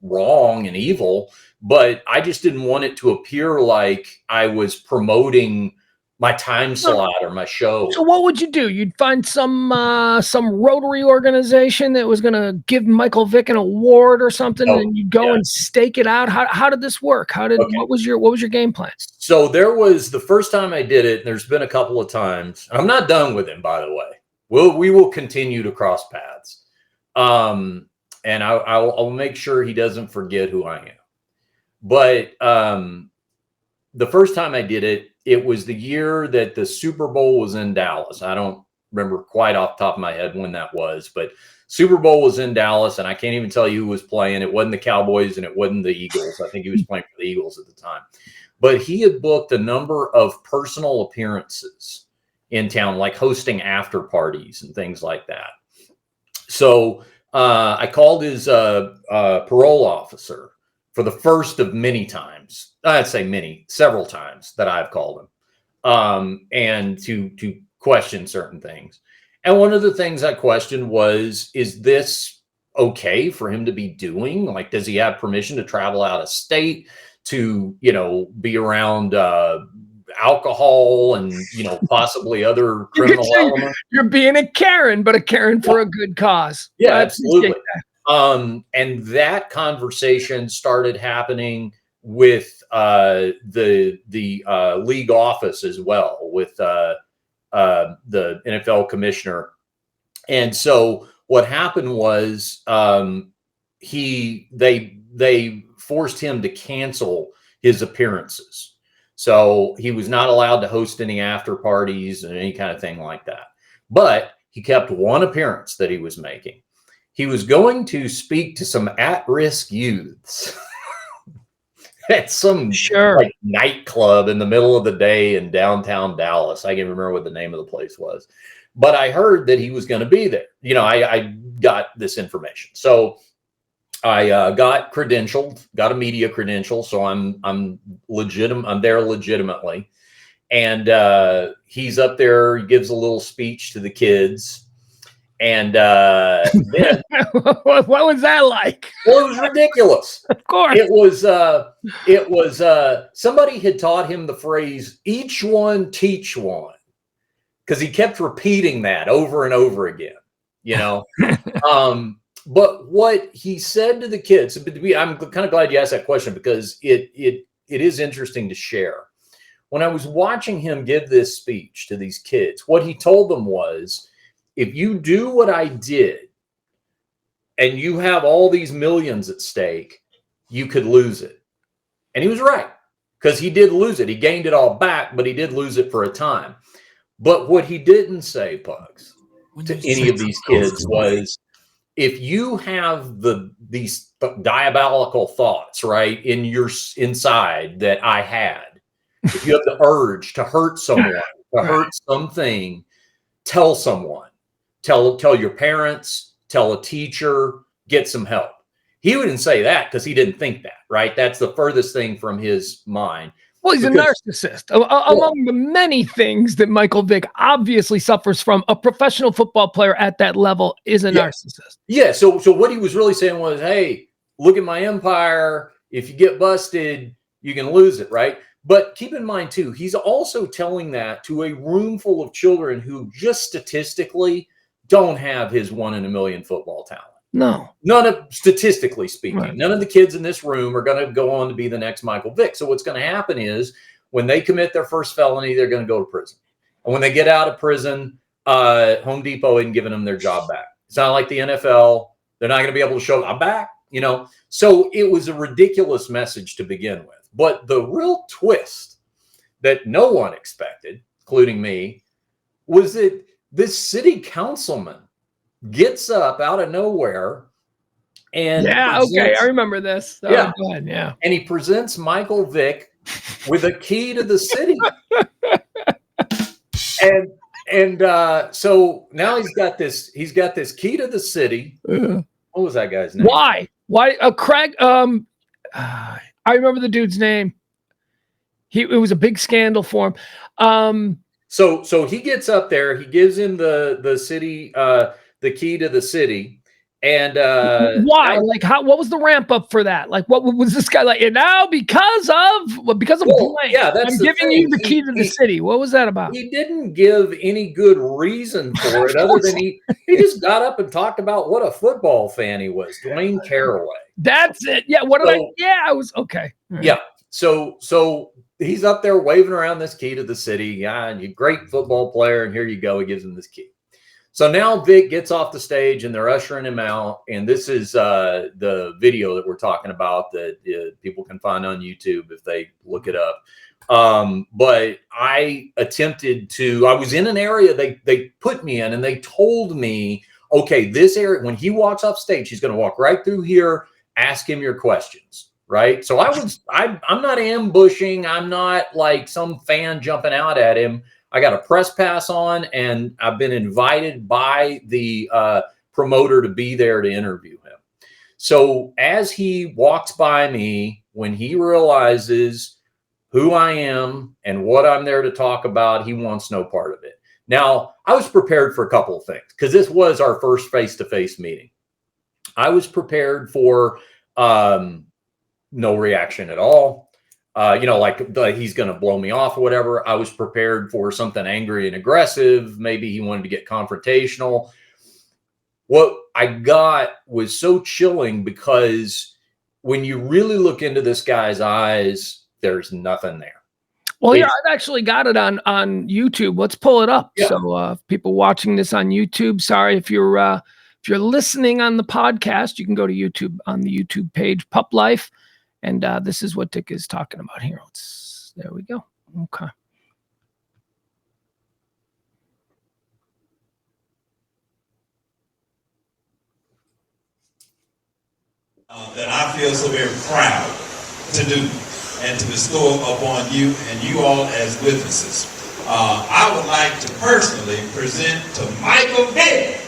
wrong and evil, but I just didn't want it to appear like I was promoting my time slot or my show. So what would you do? You'd find some Rotary organization that was going to give Michael Vick an award or something, and you'd go and stake it out. How did this work? What was your game plan? So there was the first time I did it, and there's been a couple of times. I'm not done with him, by the way. We will continue to cross paths. And I'll make sure he doesn't forget who I am. But the first time I did it, it was the year that the Super Bowl was in Dallas. I don't remember quite off the top of my head when that was, but Super Bowl was in Dallas, and I can't even tell you who was playing. It wasn't the Cowboys, and it wasn't the Eagles. I think he was playing for the Eagles at the time. But he had booked a number of personal appearances in town, like hosting after parties and things like that. So I called his parole officer for the first of many times. I'd say several times that I've called him, and to question certain things. And one of the things I questioned was, is this okay for him to be doing? Like, does he have permission to travel out of state to, be around alcohol and, possibly other criminal elements? You're being a Karen, but a Karen for a good cause. Yeah, absolutely. And that conversation started happening with the league office as well, with the NFL commissioner. And so what happened was they forced him to cancel his appearances. So he was not allowed to host any after parties and any kind of thing like that. But he kept one appearance that he was making. He was going to speak to some at-risk youths at some nightclub in the middle of the day in downtown Dallas. I can't remember what the name of the place was, but I heard that he was going to be there. I got this information. So I got credentialed, got a media credential. So I'm legitimate. I'm there legitimately. And he's up there, he gives a little speech to the kids. And then what was that like? Well, it was ridiculous. Of course. It was somebody had taught him the phrase, each one teach one, because he kept repeating that over and over again, but what he said to the kids, I'm kind of glad you asked that question, because it is interesting to share. When I was watching him give this speech to these kids, what he told them was, if you do what I did and you have all these millions at stake, you could lose it. And he was right, because he did lose it. He gained it all back, but he did lose it for a time. But what he didn't say, Pugs, to any of these kids was, if you have these diabolical thoughts, right, in your inside that I had, if you have the urge to hurt someone, to hurt something, tell someone. Tell your parents, tell a teacher, get some help. He wouldn't say that because he didn't think that, right? That's the furthest thing from his mind. Well, he's a narcissist. Among the many things that Michael Vick obviously suffers from, a professional football player at that level is a narcissist. Yeah. So what he was really saying was, hey, look at my empire. If you get busted, you can lose it, right? But keep in mind, too, he's also telling that to a room full of children who just statistically don't have his 1 in a million football talent. No. None of, statistically speaking, none of the kids in this room are going to go on to be the next Michael Vick. So what's going to happen is, when they commit their first felony, they're going to go to prison. And when they get out of prison, Home Depot isn't giving them their job back. It's not like the NFL. They're not going to be able to show, I'm back, So it was a ridiculous message to begin with. But the real twist that no one expected, including me, was that this city councilman gets up out of nowhere and I remember this. Go ahead, and he presents Michael Vick with a key to the city. and so now he's got this key to the city. What was that guy's name? Why Craig? I remember the dude's name. It was a big scandal for him. So he gets up there, he gives him the city, the key to the city, And why? Like, what was the ramp up for that? Like, what was this guy like? And now because of blank, yeah, that's I'm the giving thing. you the key to the city. What was that about? He didn't give any good reason for it other than he just got up and talked about what a football fan he was, Dwayne Caraway. That's it. Yeah. I was okay. Right. Yeah. So he's up there waving around this key to the city. Yeah, and you great football player, and here you go. He gives him this key. So now Vic gets off the stage and they're ushering him out. And this is the video that we're talking about that people can find on YouTube if they look it up. But I was in an area they put me in, and they told me, okay, this area, when he walks off stage, he's going to walk right through here, ask him your questions. Right. So I'm not ambushing. I'm not like some fan jumping out at him. I got a press pass on, and I've been invited by the promoter to be there to interview him. So as he walks by me, when he realizes who I am and what I'm there to talk about, he wants no part of it. Now, I was prepared for a couple of things because this was our first face-to-face meeting. I was prepared for no reaction at all. Like he's going to blow me off or whatever. I was prepared for something angry and aggressive. Maybe he wanted to get confrontational. What I got was so chilling because when you really look into this guy's eyes, there's nothing there. Well, yeah, I've actually got it on YouTube. Let's pull it up. Yeah. So people watching this on YouTube, sorry if you're listening on the podcast, you can go to YouTube on the YouTube page, Pup Life. And this is what Dick is talking about here. There we go. Okay. That I feel so very proud to do and to bestow upon you and you all as witnesses. I would like to personally present to Michael Vick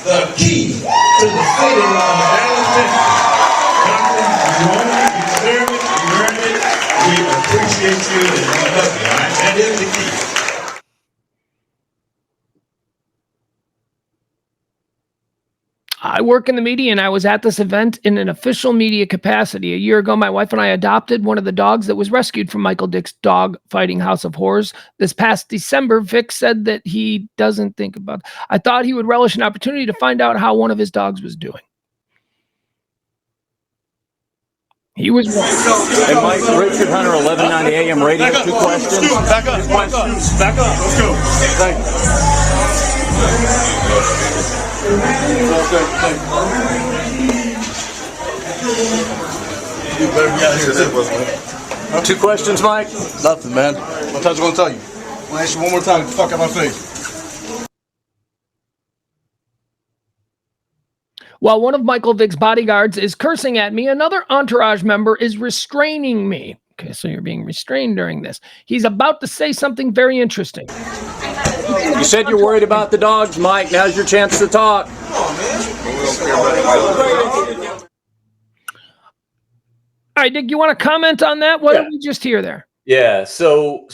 the key to the city of Dallas, Texas. You want it, you deserve it, you earned it. We appreciate you and we love you. All right? That is the key. I work in the media, and I was at this event in an official media capacity. A year ago, my wife and I adopted one of the dogs that was rescued from Michael Dick's Dogfighting House of Horrors. This past December, Vic said that he doesn't think about. I thought he would relish an opportunity to find out how one of his dogs was doing. He was wrong. Hey, Mike, Richard Hunter, 1190 AM radio. Back up. 2 questions. Back up. Back up. Back up. Let's go. Thank you. You better be out here. Huh? 2 questions, Mike? Nothing, man. What time's I gonna tell you? I'm gonna ask you one more time. Get the fuck out of my face. While one of Michael Vick's bodyguards is cursing at me, another entourage member is restraining me. Okay, so you're being restrained during this. He's about to say something very interesting. You said you're worried about the dogs, Mike. Now's your chance to talk. All right, Dick, you want to comment on that? What did we just hear there? Yeah, so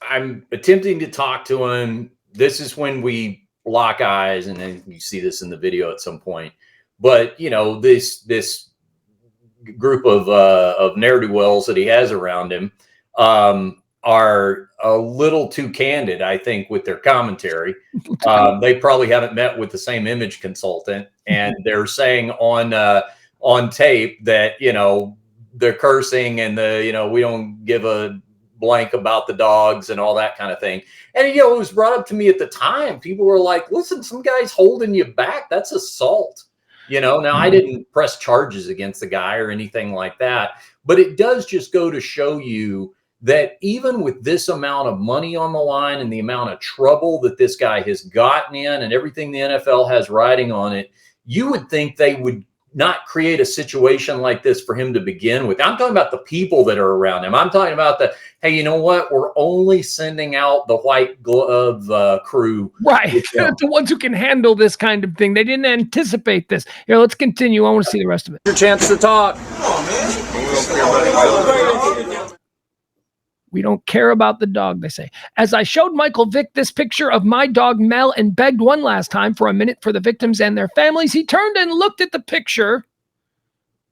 I'm attempting to talk to him. This is when we lock eyes, and then you see this in the video at some point. But this group of ne'er-do-wells that he has around him are a little too candid, I think, with their commentary. They probably haven't met with the same image consultant, and they're saying on tape that they're cursing and we don't give a blank about the dogs and all that kind of thing. And it was brought up to me at the time. People were like, listen, some guy's holding you back. That's assault. Now I didn't press charges against the guy or anything like that, but it does just go to show you that even with this amount of money on the line and the amount of trouble that this guy has gotten in and everything the NFL has riding on it, you would think they would not create a situation like this for him to begin with. I'm talking about the people that are around him. I'm talking about hey, you know what? We're only sending out the white glove crew. Right. The ones who can handle this kind of thing. They didn't anticipate this. Here, let's continue. I want to see the rest of it. Your chance to talk. We don't care about the dog, they say. As I showed Michael Vick this picture of my dog Mel and begged one last time for a minute for the victims and their families, he turned and looked at the picture,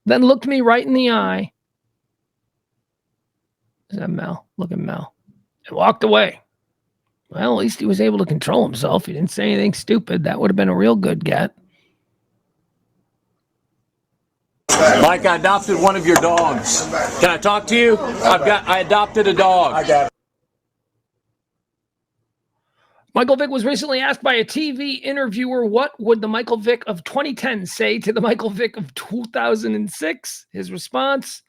then looked me right in the eye. Is that Mel? Look at Mel. And walked away. Well, at least he was able to control himself. He didn't say anything stupid. That would have been a real good get. Mike, I adopted one of your dogs. Can I talk to you? I adopted a dog. I got it. Michael Vick was recently asked by a TV interviewer, what would the Michael Vick of 2010 say to the Michael Vick of 2006? His response,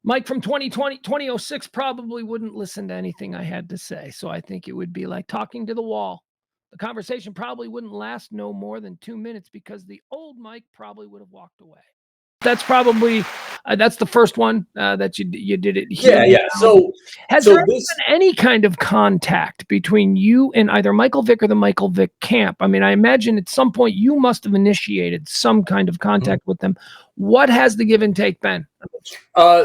Mike from 2006 probably wouldn't listen to anything I had to say. So I think it would be like talking to the wall. The conversation probably wouldn't last no more than 2 minutes because the old Mike probably would have walked away. That's probably, that's the first one that you did it here. Yeah. So has there been any kind of contact between you and either Michael Vick or the Michael Vick camp? I mean, I imagine at some point you must have initiated some kind of contact with them. What has the give and take been?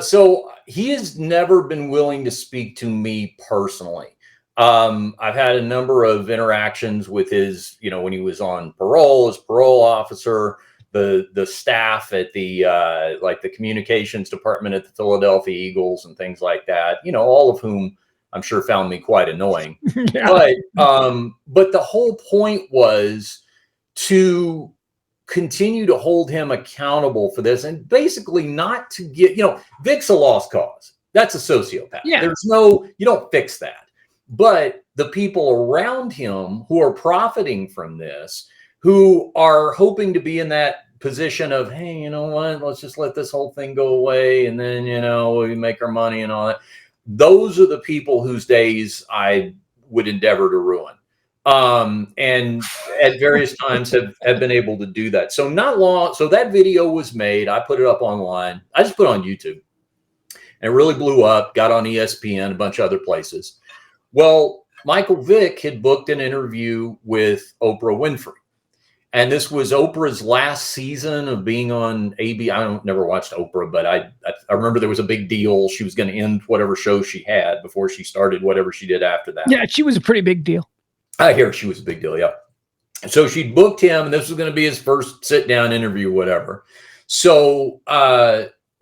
So he has never been willing to speak to me personally. I've had a number of interactions with his, when he was on parole, as parole officer, the staff at the the communications department at the Philadelphia Eagles and things like that, all of whom I'm sure found me quite annoying. Yeah. But the whole point was to continue to hold him accountable for this and basically not to get, Vic's a lost cause. That's a sociopath. Yeah. You don't fix that. But the people around him who are profiting from this, who are hoping to be in that position of, hey, you know what, let's just let this whole thing go away. And then, we make our money and all that. Those are the people whose days I would endeavor to ruin. And at various times have been able to do that. So that video was made. I put it up online. I just put it on YouTube and it really blew up, got on ESPN, a bunch of other places. Well, Michael Vick had booked an interview with Oprah Winfrey. And this was Oprah's last season of being on AB. I never watched Oprah, but I remember there was a big deal. She was going to end whatever show she had before she started whatever she did after that. Yeah, she was a pretty big deal. I hear she was a big deal, yeah. So she booked him, and this was going to be his first sit-down interview, whatever. So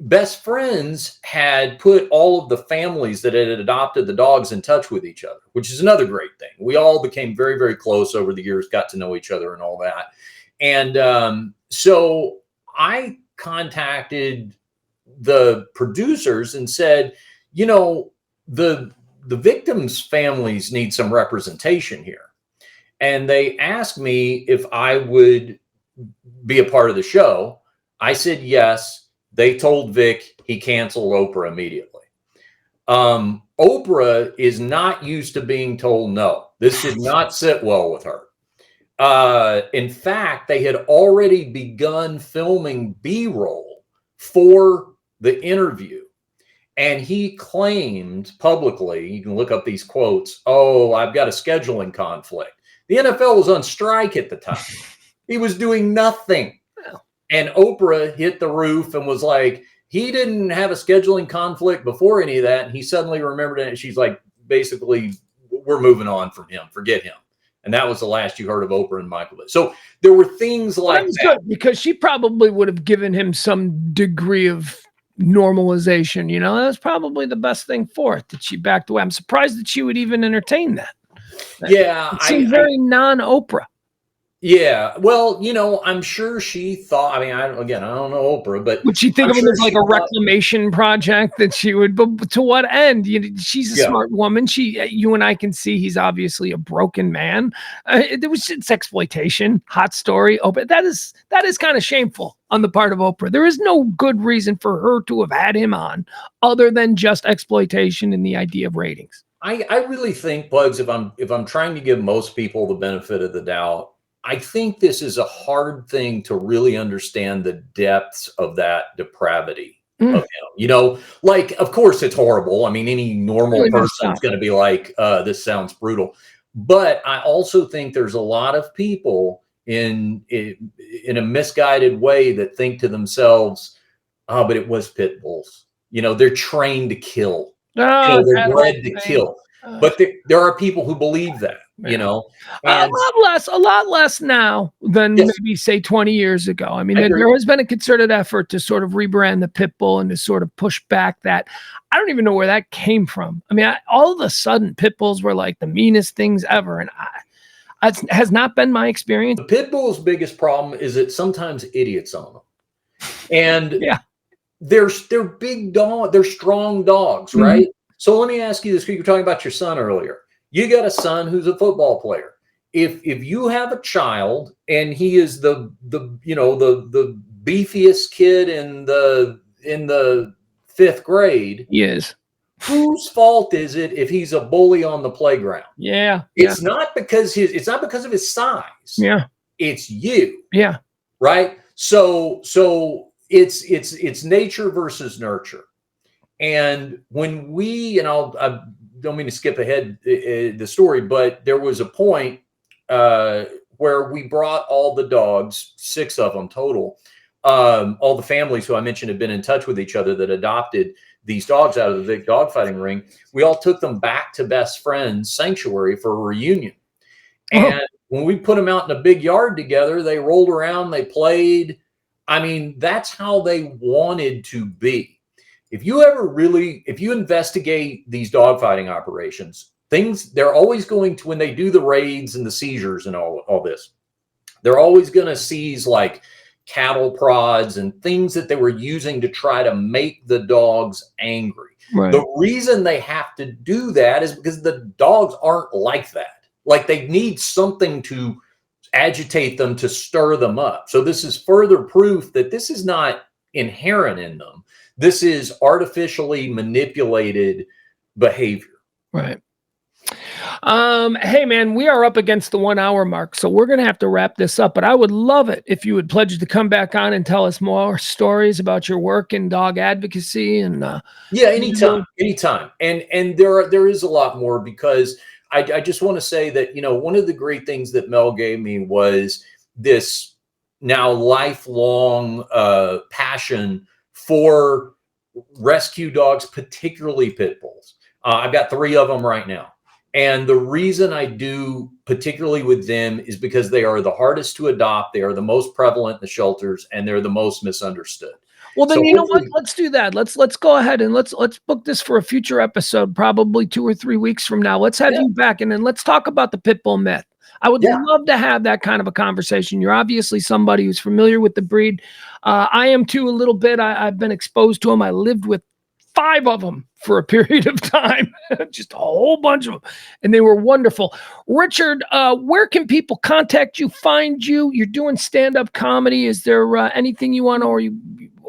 Best Friends had put all of the families that had adopted the dogs in touch with each other, which is another great thing. We all became very, very close over the years, got to know each other and all that. And so I contacted the producers and said, the victims' families need some representation here. And they asked me if I would be a part of the show. I said yes. They told Vic he canceled Oprah immediately. Oprah is not used to being told no. This did not sit well with her. In fact, they had already begun filming B-roll for the interview. And he claimed publicly, you can look up these quotes, I've got a scheduling conflict. The NFL was on strike at the time. He was doing nothing. And Oprah hit the roof and was like, he didn't have a scheduling conflict before any of that. And he suddenly remembered it. And she's like, basically, we're moving on from him. Forget him. And that was the last you heard of Oprah and Michael Vick. So there were things like that. Good because she probably would have given him some degree of normalization. That was probably the best thing for it, that she backed away. I'm surprised that she would even entertain that. Yeah. It seemed very non-Oprah. Yeah, well, I'm sure she thought, I don't know Oprah, but would she think of it as like a reclamation project that she would, but to what end? She's a smart woman. You and I can see he's obviously a broken man. It's exploitation, hot story. Oprah. That is kind of shameful on the part of Oprah. There is no good reason for her to have had him on other than just exploitation and the idea of ratings. I really think, Pugs, if I'm trying to give most people the benefit of the doubt, I think this is a hard thing to really understand the depths of that depravity of him. Of course it's horrible. I mean, any normal person is going to be like, this sounds brutal. But I also think there's a lot of people in a misguided way that think to themselves, but it was pit bulls. They're trained to kill. Oh, they're that bred whole to thing. kill. But there are people who believe that, A and lot less now than yes, maybe say 20 years ago. I mean, I agree. there has been a concerted effort to sort of rebrand the pit bull and to sort of push back that. I don't even know where that came from. I mean, all of a sudden, pit bulls were like the meanest things ever, and it has not been my experience. The pit bull's biggest problem is that sometimes idiots own them, and Yeah. they're big dog, they're strong dogs, right? So let me ask you this: you were talking about your son earlier. You got a son who's a football player. If you have a child and he is the beefiest kid in the fifth grade, He is. whose fault is it if he's a bully on the playground? Yeah. It's not because of his size. Yeah. It's you. Yeah. Right. So it's nature versus nurture. And when I don't mean to skip ahead the story, but there was a point where we brought all the dogs, 6 of them total, all the families who I mentioned have been in touch with each other that adopted these dogs out of the Vick dogfighting ring. We all took them back to Best Friends Sanctuary for a reunion. And when we put them out in a big yard together, they rolled around, they played. I mean, that's how they wanted to be. If you investigate these dogfighting operations, they're always going to, when they do the raids and the seizures and all this, they're always going to seize like cattle prods and things that they were using to try to make the dogs angry. Right. The reason they have to do that is because the dogs aren't like that. Like they need something to agitate them, to stir them up. So this is further proof that this is not inherent in them. This is artificially manipulated behavior. Right. Hey man, we are up against the 1 hour mark, so we're going to have to wrap this up, but I would love it if you would pledge to come back on and tell us more stories about your work in dog advocacy. And yeah, anytime. And there is a lot more, because I just want to say that, one of the great things that Mel gave me was this now lifelong passion for rescue dogs, particularly pit bulls. I've got 3 of them right now. And the reason I do particularly with them is because they are the hardest to adopt. They are the most prevalent in the shelters, and they're the most misunderstood. Well, then, you know what? Let's do that. Let's go ahead and let's book this for a future episode, probably 2 or 3 weeks from now. Let's have you back, and then let's talk about the pit bull myth. I would love to have that kind of a conversation. You're obviously somebody who's familiar with the breed. I am too, a little bit. I've been exposed to them. I lived with 5 of them for a period of time, just a whole bunch of them, and they were wonderful. Richard, where can people contact you, find you? You're doing stand-up comedy. Is there anything you want, or you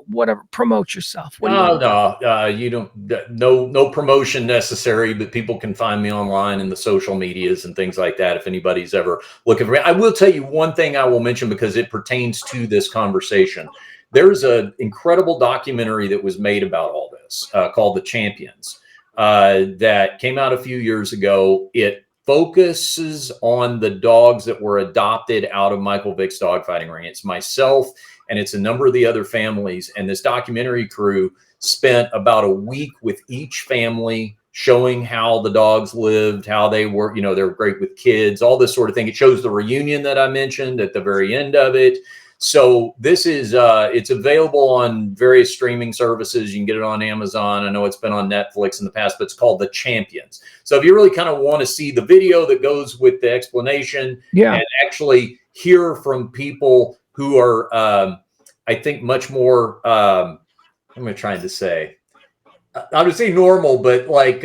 whatever, promote yourself? No, you don't. No promotion necessary, but people can find me online in the social medias and things like that if anybody's ever looking for me. I will tell you one thing I will mention, because it pertains to this conversation. There's an incredible documentary that was made about all this called The Champions that came out a few years ago. It focuses on the dogs that were adopted out of Michael Vick's dogfighting ring. It's myself and it's a number of the other families. And this documentary crew spent about a week with each family, showing how the dogs lived, how they were, they were great with kids, all this sort of thing. It shows the reunion that I mentioned at the very end of it. So this is, it's available on various streaming services. You can get it on Amazon. I know it's been on Netflix in the past, but it's called The Champions. So if you really kind of want to see the video that goes with the explanation and actually hear from people who are, I think, much more, what am I trying to say? I would say normal, but like,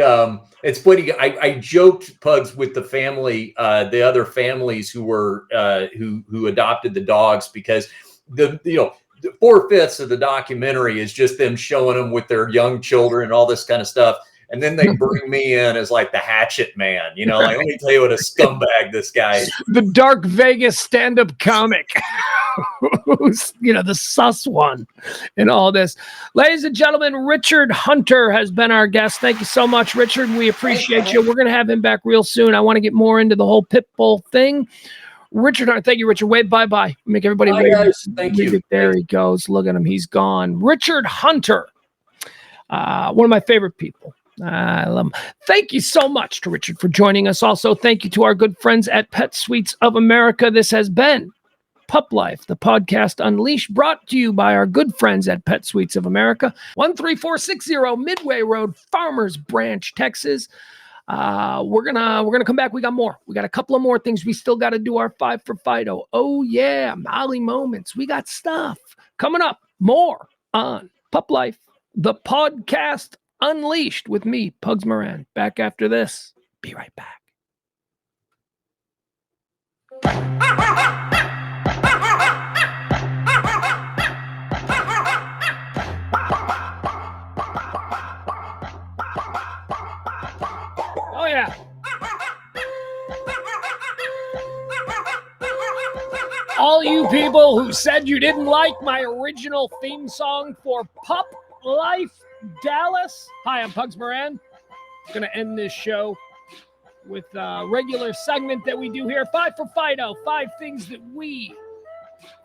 it's funny. I joked, Pugs, with the family, the other families who were who adopted the dogs, because the 4/5 of the documentary is just them showing them with their young children and all this kind of stuff, and then they bring me in as like the hatchet man. Like, let me tell you what a scumbag this guy is. The dark Vegas stand-up comic. Who's the sus one and all this. Ladies and gentlemen, Richard Hunter has been our guest. Thank you so much, Richard. We appreciate you. We're going to have him back real soon. I want to get more into the whole pit bull thing. Richard Hunter, thank you, Richard. Wait, bye. Make everybody wait. Guys. Thank you. There he goes. Look at him. He's gone. Richard Hunter, one of my favorite people. I love them. Thank you so much to Richard for joining us. Also, thank you to our good friends at PetSuites of America. This has been Pup Life, the podcast Unleashed, brought to you by our good friends at PetSuites of America, 13460 Midway Road, Farmers Branch, Texas. We're gonna come back. We got more. We got a couple of more things. We still got to do our 5 for Fido. Oh yeah, Molly moments. We got stuff coming up. More on Pup Life, the podcast Unleashed with me, Pugs Moran. Back after this. Be right back. Oh yeah. All you people who said you didn't like my original theme song for Pup Life Dallas. Hi, I'm Pugs Moran. Going to end this show with a regular segment that we do here. 5 for Fido. 5 things that we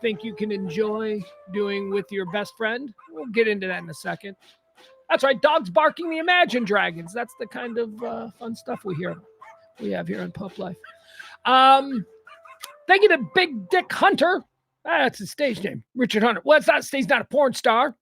think you can enjoy doing with your best friend. We'll get into that in a second. That's right. Dogs barking the Imagine Dragons. That's the kind of fun stuff we have here on Pup Life. Thank you to Big Dick Hunter. That's his stage name, Richard Hunter. Well, he's not a porn star,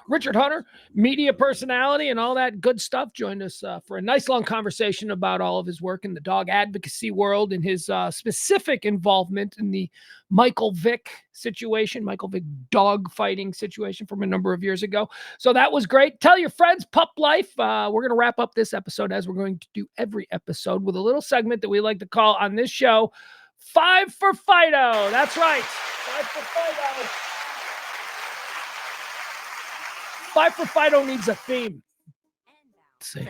Richard Hunter, media personality and all that good stuff. Joined us for a nice long conversation about all of his work in the dog advocacy world and his specific involvement in the Michael Vick situation, Michael Vick dogfighting situation from a number of years ago. So that was great. Tell your friends, Pup Life. We're going to wrap up this episode, as we're going to do every episode, with a little segment that we like to call on this show 5 for Fido. That's right. 5 for Fido. 5 for Fido needs a theme. Let's see.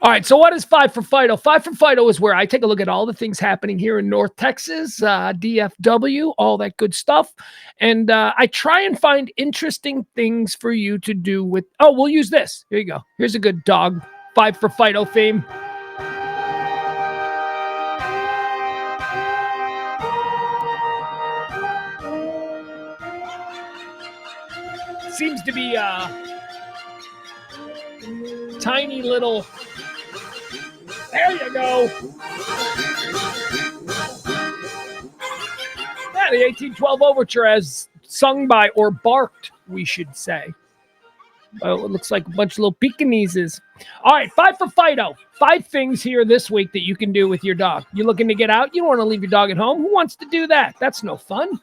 All right, so what is 5 for Fido? 5 for Fido is where I take a look at all the things happening here in North Texas, DFW, all that good stuff. And I try and find interesting things for you to do with, we'll use this. Here you go. Here's a good dog 5 for Fido theme. Seems to be tiny little. There you go. Yeah, the 1812 Overture, as sung by, or barked, we should say. It looks like a bunch of little Pekingeses. All right, 5 for Fido. 5 things here this week that you can do with your dog. You looking to get out? You don't want to leave your dog at home? Who wants to do that? That's no fun.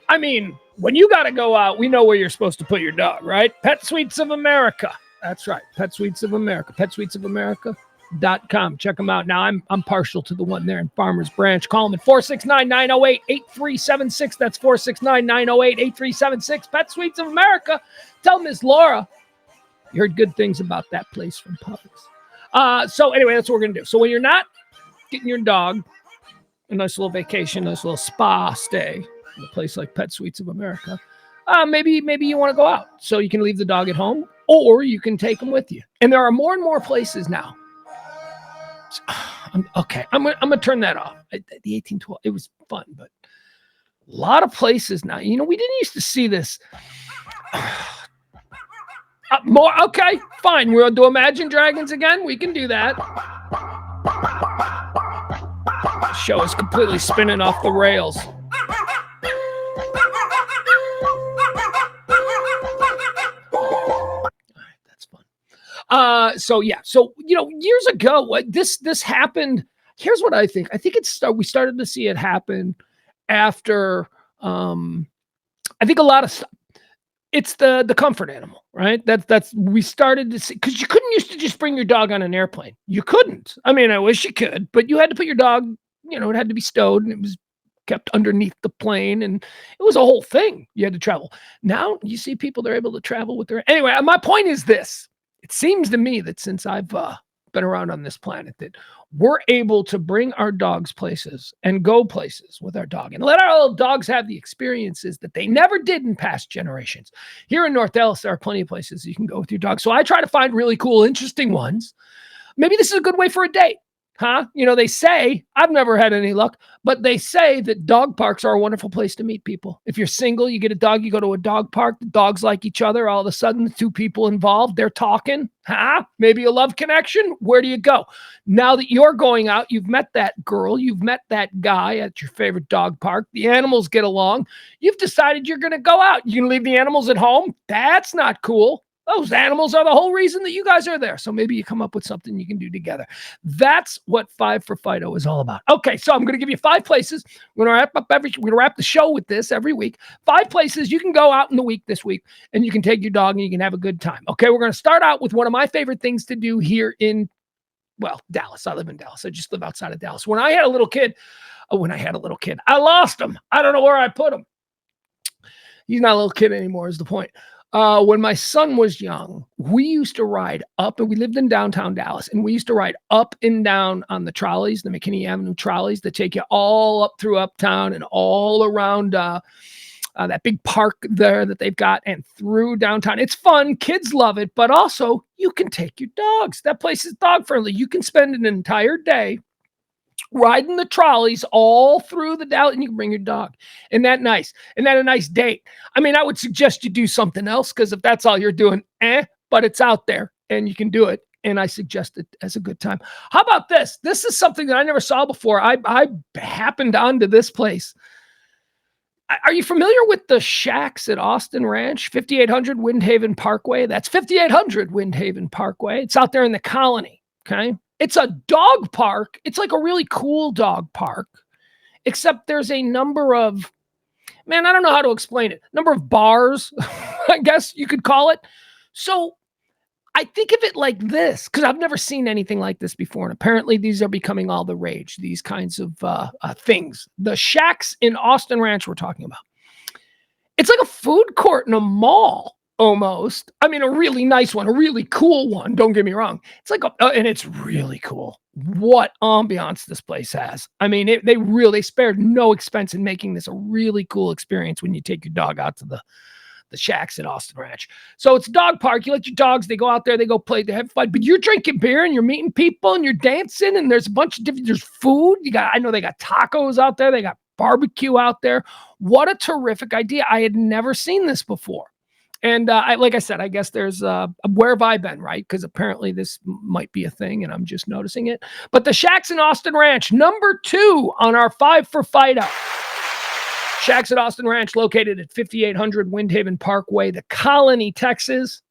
I mean, when you got to go out, we know where you're supposed to put your dog, right? PetSuites of America. That's right. PetSuites of America. PetSuitesofAmerica.com. Check them out. Now, I'm partial to the one there in Farmers Branch. Call them at 469-908-8376. That's 469-908-8376. PetSuites of America. Tell Miss Laura you heard good things about that place from Pugs. So anyway, that's what we're going to do. So when you're not getting your dog a nice little vacation, nice little spa stay, a place like PetSuites of America, maybe you want to go out, so you can leave the dog at home, or you can take them with you. And there are more and more places now. I'm gonna turn that off. The 1812, it was fun, but a lot of places now. We didn't used to see this. More. Okay, fine. We'll do Imagine Dragons again. We can do that. The show is completely spinning off the rails. So years ago, this happened. Here's what I think. I think we started to see it happen after, I think a lot of stuff. It's the comfort animal, right? We started to see, because you couldn't used to just bring your dog on an airplane. You couldn't. I mean, I wish you could, but you had to put your dog, it had to be stowed, and it was kept underneath the plane, and it was a whole thing. You had to travel. Now you see people, they're able to travel with their, anyway, my point is this. It seems to me that since I've been around on this planet, that we're able to bring our dogs places and go places with our dog and let our little dogs have the experiences that they never did in past generations. Here in North Dallas, there are plenty of places you can go with your dog. So I try to find really cool, interesting ones. Maybe this is a good way for a date. Huh? You know, they say, I've never had any luck, but they say that dog parks are a wonderful place to meet people. If you're single, you get a dog, you go to a dog park, the dogs like each other. All of a sudden, the two people involved, they're talking. Huh? Maybe a love connection. Where do you go? Now that you're going out, you've met that girl, you've met that guy at your favorite dog park. The animals get along. You've decided you're going to go out. You're going to leave the animals at home. That's not cool. Those animals are the whole reason that you guys are there. So maybe you come up with something you can do together. That's what 5 for Fido is all about. Okay, so I'm going to give you 5 places. We're going to wrap the show with this every week. 5 places you can go out in the week this week, and you can take your dog and you can have a good time. Okay, we're going to start out with one of my favorite things to do here in, well, Dallas. I live in Dallas. I just live outside of Dallas. When I had a little kid, I lost him. I don't know where I put him. He's not a little kid anymore is the point. When my son was young, we used to ride up, and we lived in downtown Dallas, and we used to ride up and down on the trolleys, the McKinney Avenue trolleys that take you all up through uptown and all around that big park there that they've got and through downtown. It's fun. Kids love it, but also you can take your dogs. That place is dog friendly. You can spend an entire day riding the trolleys all through the Dallas, and you can bring your dog. Isn't that nice? Isn't that a nice date? I mean, I would suggest you do something else, because if that's all you're doing, but it's out there and you can do it. And I suggest it as a good time. How about this? This is something that I never saw before. I happened onto this place. Are you familiar with the Shacks at Austin Ranch, 5800 Windhaven Parkway? That's 5800 Windhaven Parkway. It's out there in the Colony, okay? It's a dog park. It's like a really cool dog park, except there's a number of, I don't know how to explain it, number of bars, I guess you could call it. So I think of it like this, because I've never seen anything like this before. And apparently these are becoming all the rage, these kinds of things. The Shacks in Austin Ranch we're talking about. It's like a food court in a mall. Almost. I mean, a really nice one, a really cool one. Don't get me wrong. It's like, and it's really cool. What ambiance this place has. I mean, they spared no expense in making this a really cool experience when you take your dog out to the Shacks at Austin Ranch. So it's a dog park. You let your dogs, they go out there, they go play, they have fun, but you're drinking beer and you're meeting people and you're dancing, and there's a bunch of different, there's food. I know they got tacos out there. They got barbecue out there. What a terrific idea. I had never seen this before. And like I said, I guess there's where have I been, right? Because apparently this might be a thing and I'm just noticing it. But the Shacks in Austin Ranch, number 2 on our 5 for Fido. Shacks at Austin Ranch, located at 5800 Windhaven Parkway, the Colony, Texas.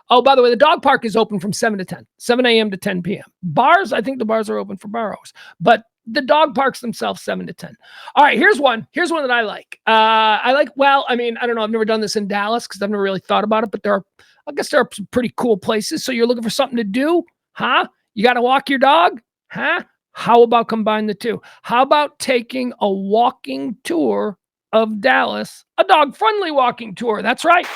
Oh, by the way, the dog park is open from 7 to 10, 7 a.m. to 10 p.m. Bars, I think the bars are open for bar hours. But the dog parks themselves 7 to 10. All right, here's one that I like. I don't know. I've never done this in Dallas because I've never really thought about it, but I guess there are some pretty cool places. So you're looking for something to do, huh? You got to walk your dog, huh? How about combine the two? How about taking a walking tour of Dallas, a dog-friendly walking tour? That's right.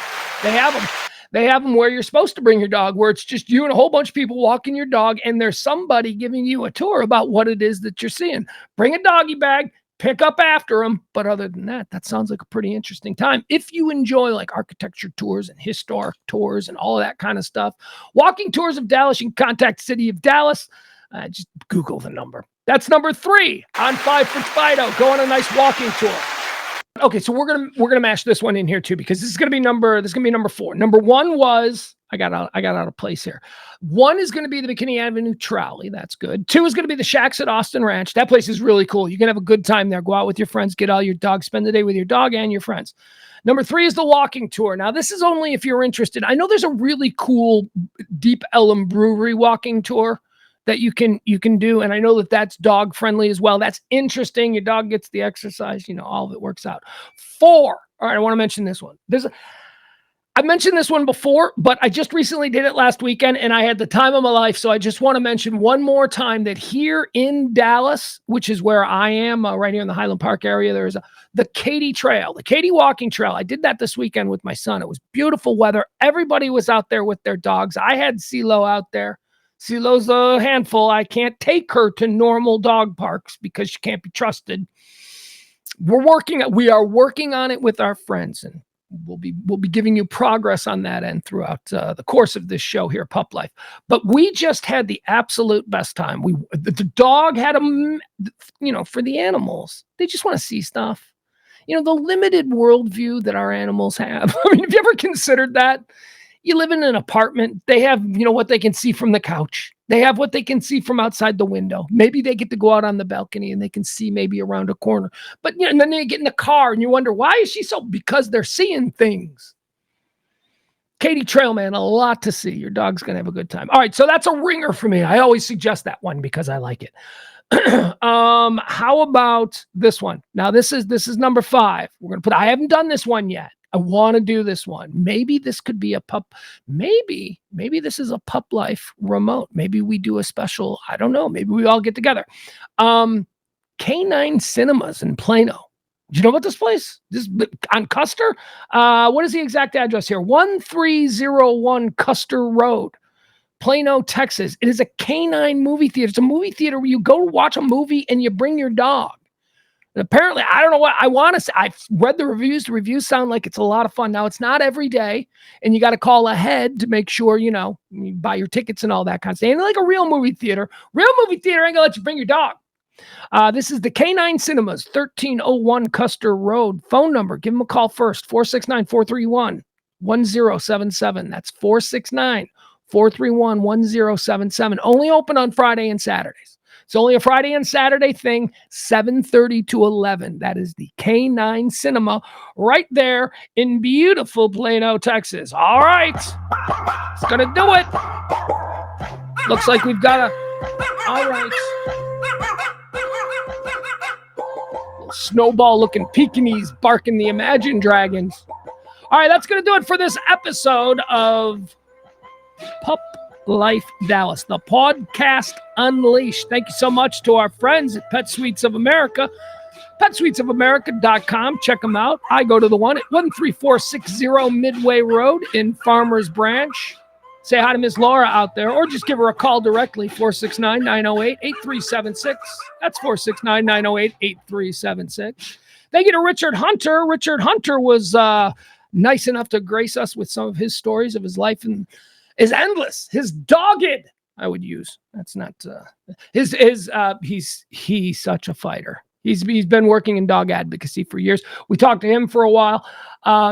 They have them. They have them where you're supposed to bring your dog, where it's just you and a whole bunch of people walking your dog, and there's somebody giving you a tour about what it is that you're seeing. Bring a doggy bag, pick up after them. But other than that, that sounds like a pretty interesting time. If you enjoy like architecture tours and historic tours and all of that kind of stuff, walking tours of Dallas, you can contact City of Dallas. Just Google the number. That's number 3 on 5 for Fido. Go on a nice walking tour. Okay, so we're gonna mash this one in here too, because this is gonna be number 4. Number 1 was I got out of place here. 1 is gonna be the McKinney Avenue trolley. That's good. 2 is gonna be the Shacks at Austin Ranch. That place is really cool. You can have a good time there. Go out with your friends, get all your dogs, spend the day with your dog and your friends. Number 3 is the walking tour. Now, this is only if you're interested. I know there's a really cool Deep Ellum Brewery walking tour that you can do. And I know that that's dog friendly as well. That's interesting. Your dog gets the exercise, all of it works out. 4. All right. I want to mention this one. I mentioned this one before, but I just recently did it last weekend and I had the time of my life. So I just want to mention one more time that here in Dallas, which is where I am right here in the Highland Park area, there's the Katy Trail, the Katy Walking Trail. I did that this weekend with my son. It was beautiful weather. Everybody was out there with their dogs. I had CeeLo out there. CeeLo's a handful. I can't take her to normal dog parks because she can't be trusted. We are working on it with our friends, and we'll be giving you progress on that end throughout the course of this show here, Pup Life. But we just had the absolute best time. The dog had for the animals, they just want to see stuff. The limited worldview that our animals have. I mean, have you ever considered that? You live in an apartment. They have, what they can see from the couch. They have what they can see from outside the window. Maybe they get to go out on the balcony and they can see maybe around a corner. But, and then they get in the car and you wonder, why is she so? Because they're seeing things. Katie Trailman, a lot to see. Your dog's going to have a good time. All right, so that's a ringer for me. I always suggest that one because I like it. How about this one? Now, this is number 5. I haven't done this one yet. I want to do this one. Maybe this could be a pup. Maybe this is a Pup Life remote. Maybe we do a special. I don't know. Maybe we all get together. Canine Cinemas in Plano. Do you know about this place? This on Custer? What is the exact address here? 1301 Custer Road, Plano, Texas. It is a canine movie theater. It's a movie theater where you go to watch a movie and you bring your dog. And apparently, I don't know what I want to say. I've read the reviews. The reviews sound like it's a lot of fun. Now, it's not every day, and you got to call ahead to make sure, you buy your tickets and all that kind of stuff. And like a real movie theater. Real movie theater ain't going to let you bring your dog. This is the Canine Cinemas, 1301 Custer Road. Phone number, give them a call first, 469-431-1077. That's 469-431-1077. Only open on Friday and Saturdays. It's only a Friday and Saturday thing, 7:30 to 11. That is the Canine Cinema right there in beautiful Plano, Texas. All right. It's going to do it. Looks like we've got all right. Little snowball-looking Pekingese barking the Imagine Dragons. All right, that's going to do it for this episode of Pup Life Dallas, the podcast unleashed. Thank you so much to our friends at PetSuites of America, PetSuitesOfAmerica.com. Check them out. I go to the one at 13460 Midway Road in Farmers Branch. Say hi to Miss Laura out there, or just give her a call directly, 469-908-8376. That's 469-908-8376. Thank you to Richard Hunter. Richard Hunter was nice enough to grace us with some of his stories of his life and is endless. His dogged, I would use. That's not he's such a fighter. He's been working in dog advocacy for years. We talked to him for a while.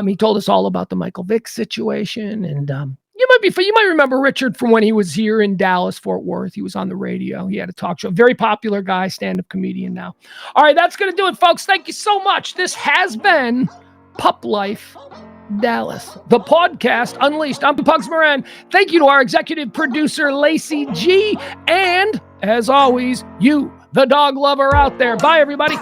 He told us all about the Michael Vick situation, and you might remember Richard from when he was here in Dallas, Fort Worth. He was on the radio. He had a talk show. Very popular guy, stand-up comedian now. All right, that's going to do it, folks. Thank you so much. This has been Pup Life Dallas, the podcast unleashed. I'm Pugs Moran. Thank you to our executive producer, Lacey G. And as always, you, the dog lover out there. Bye, everybody.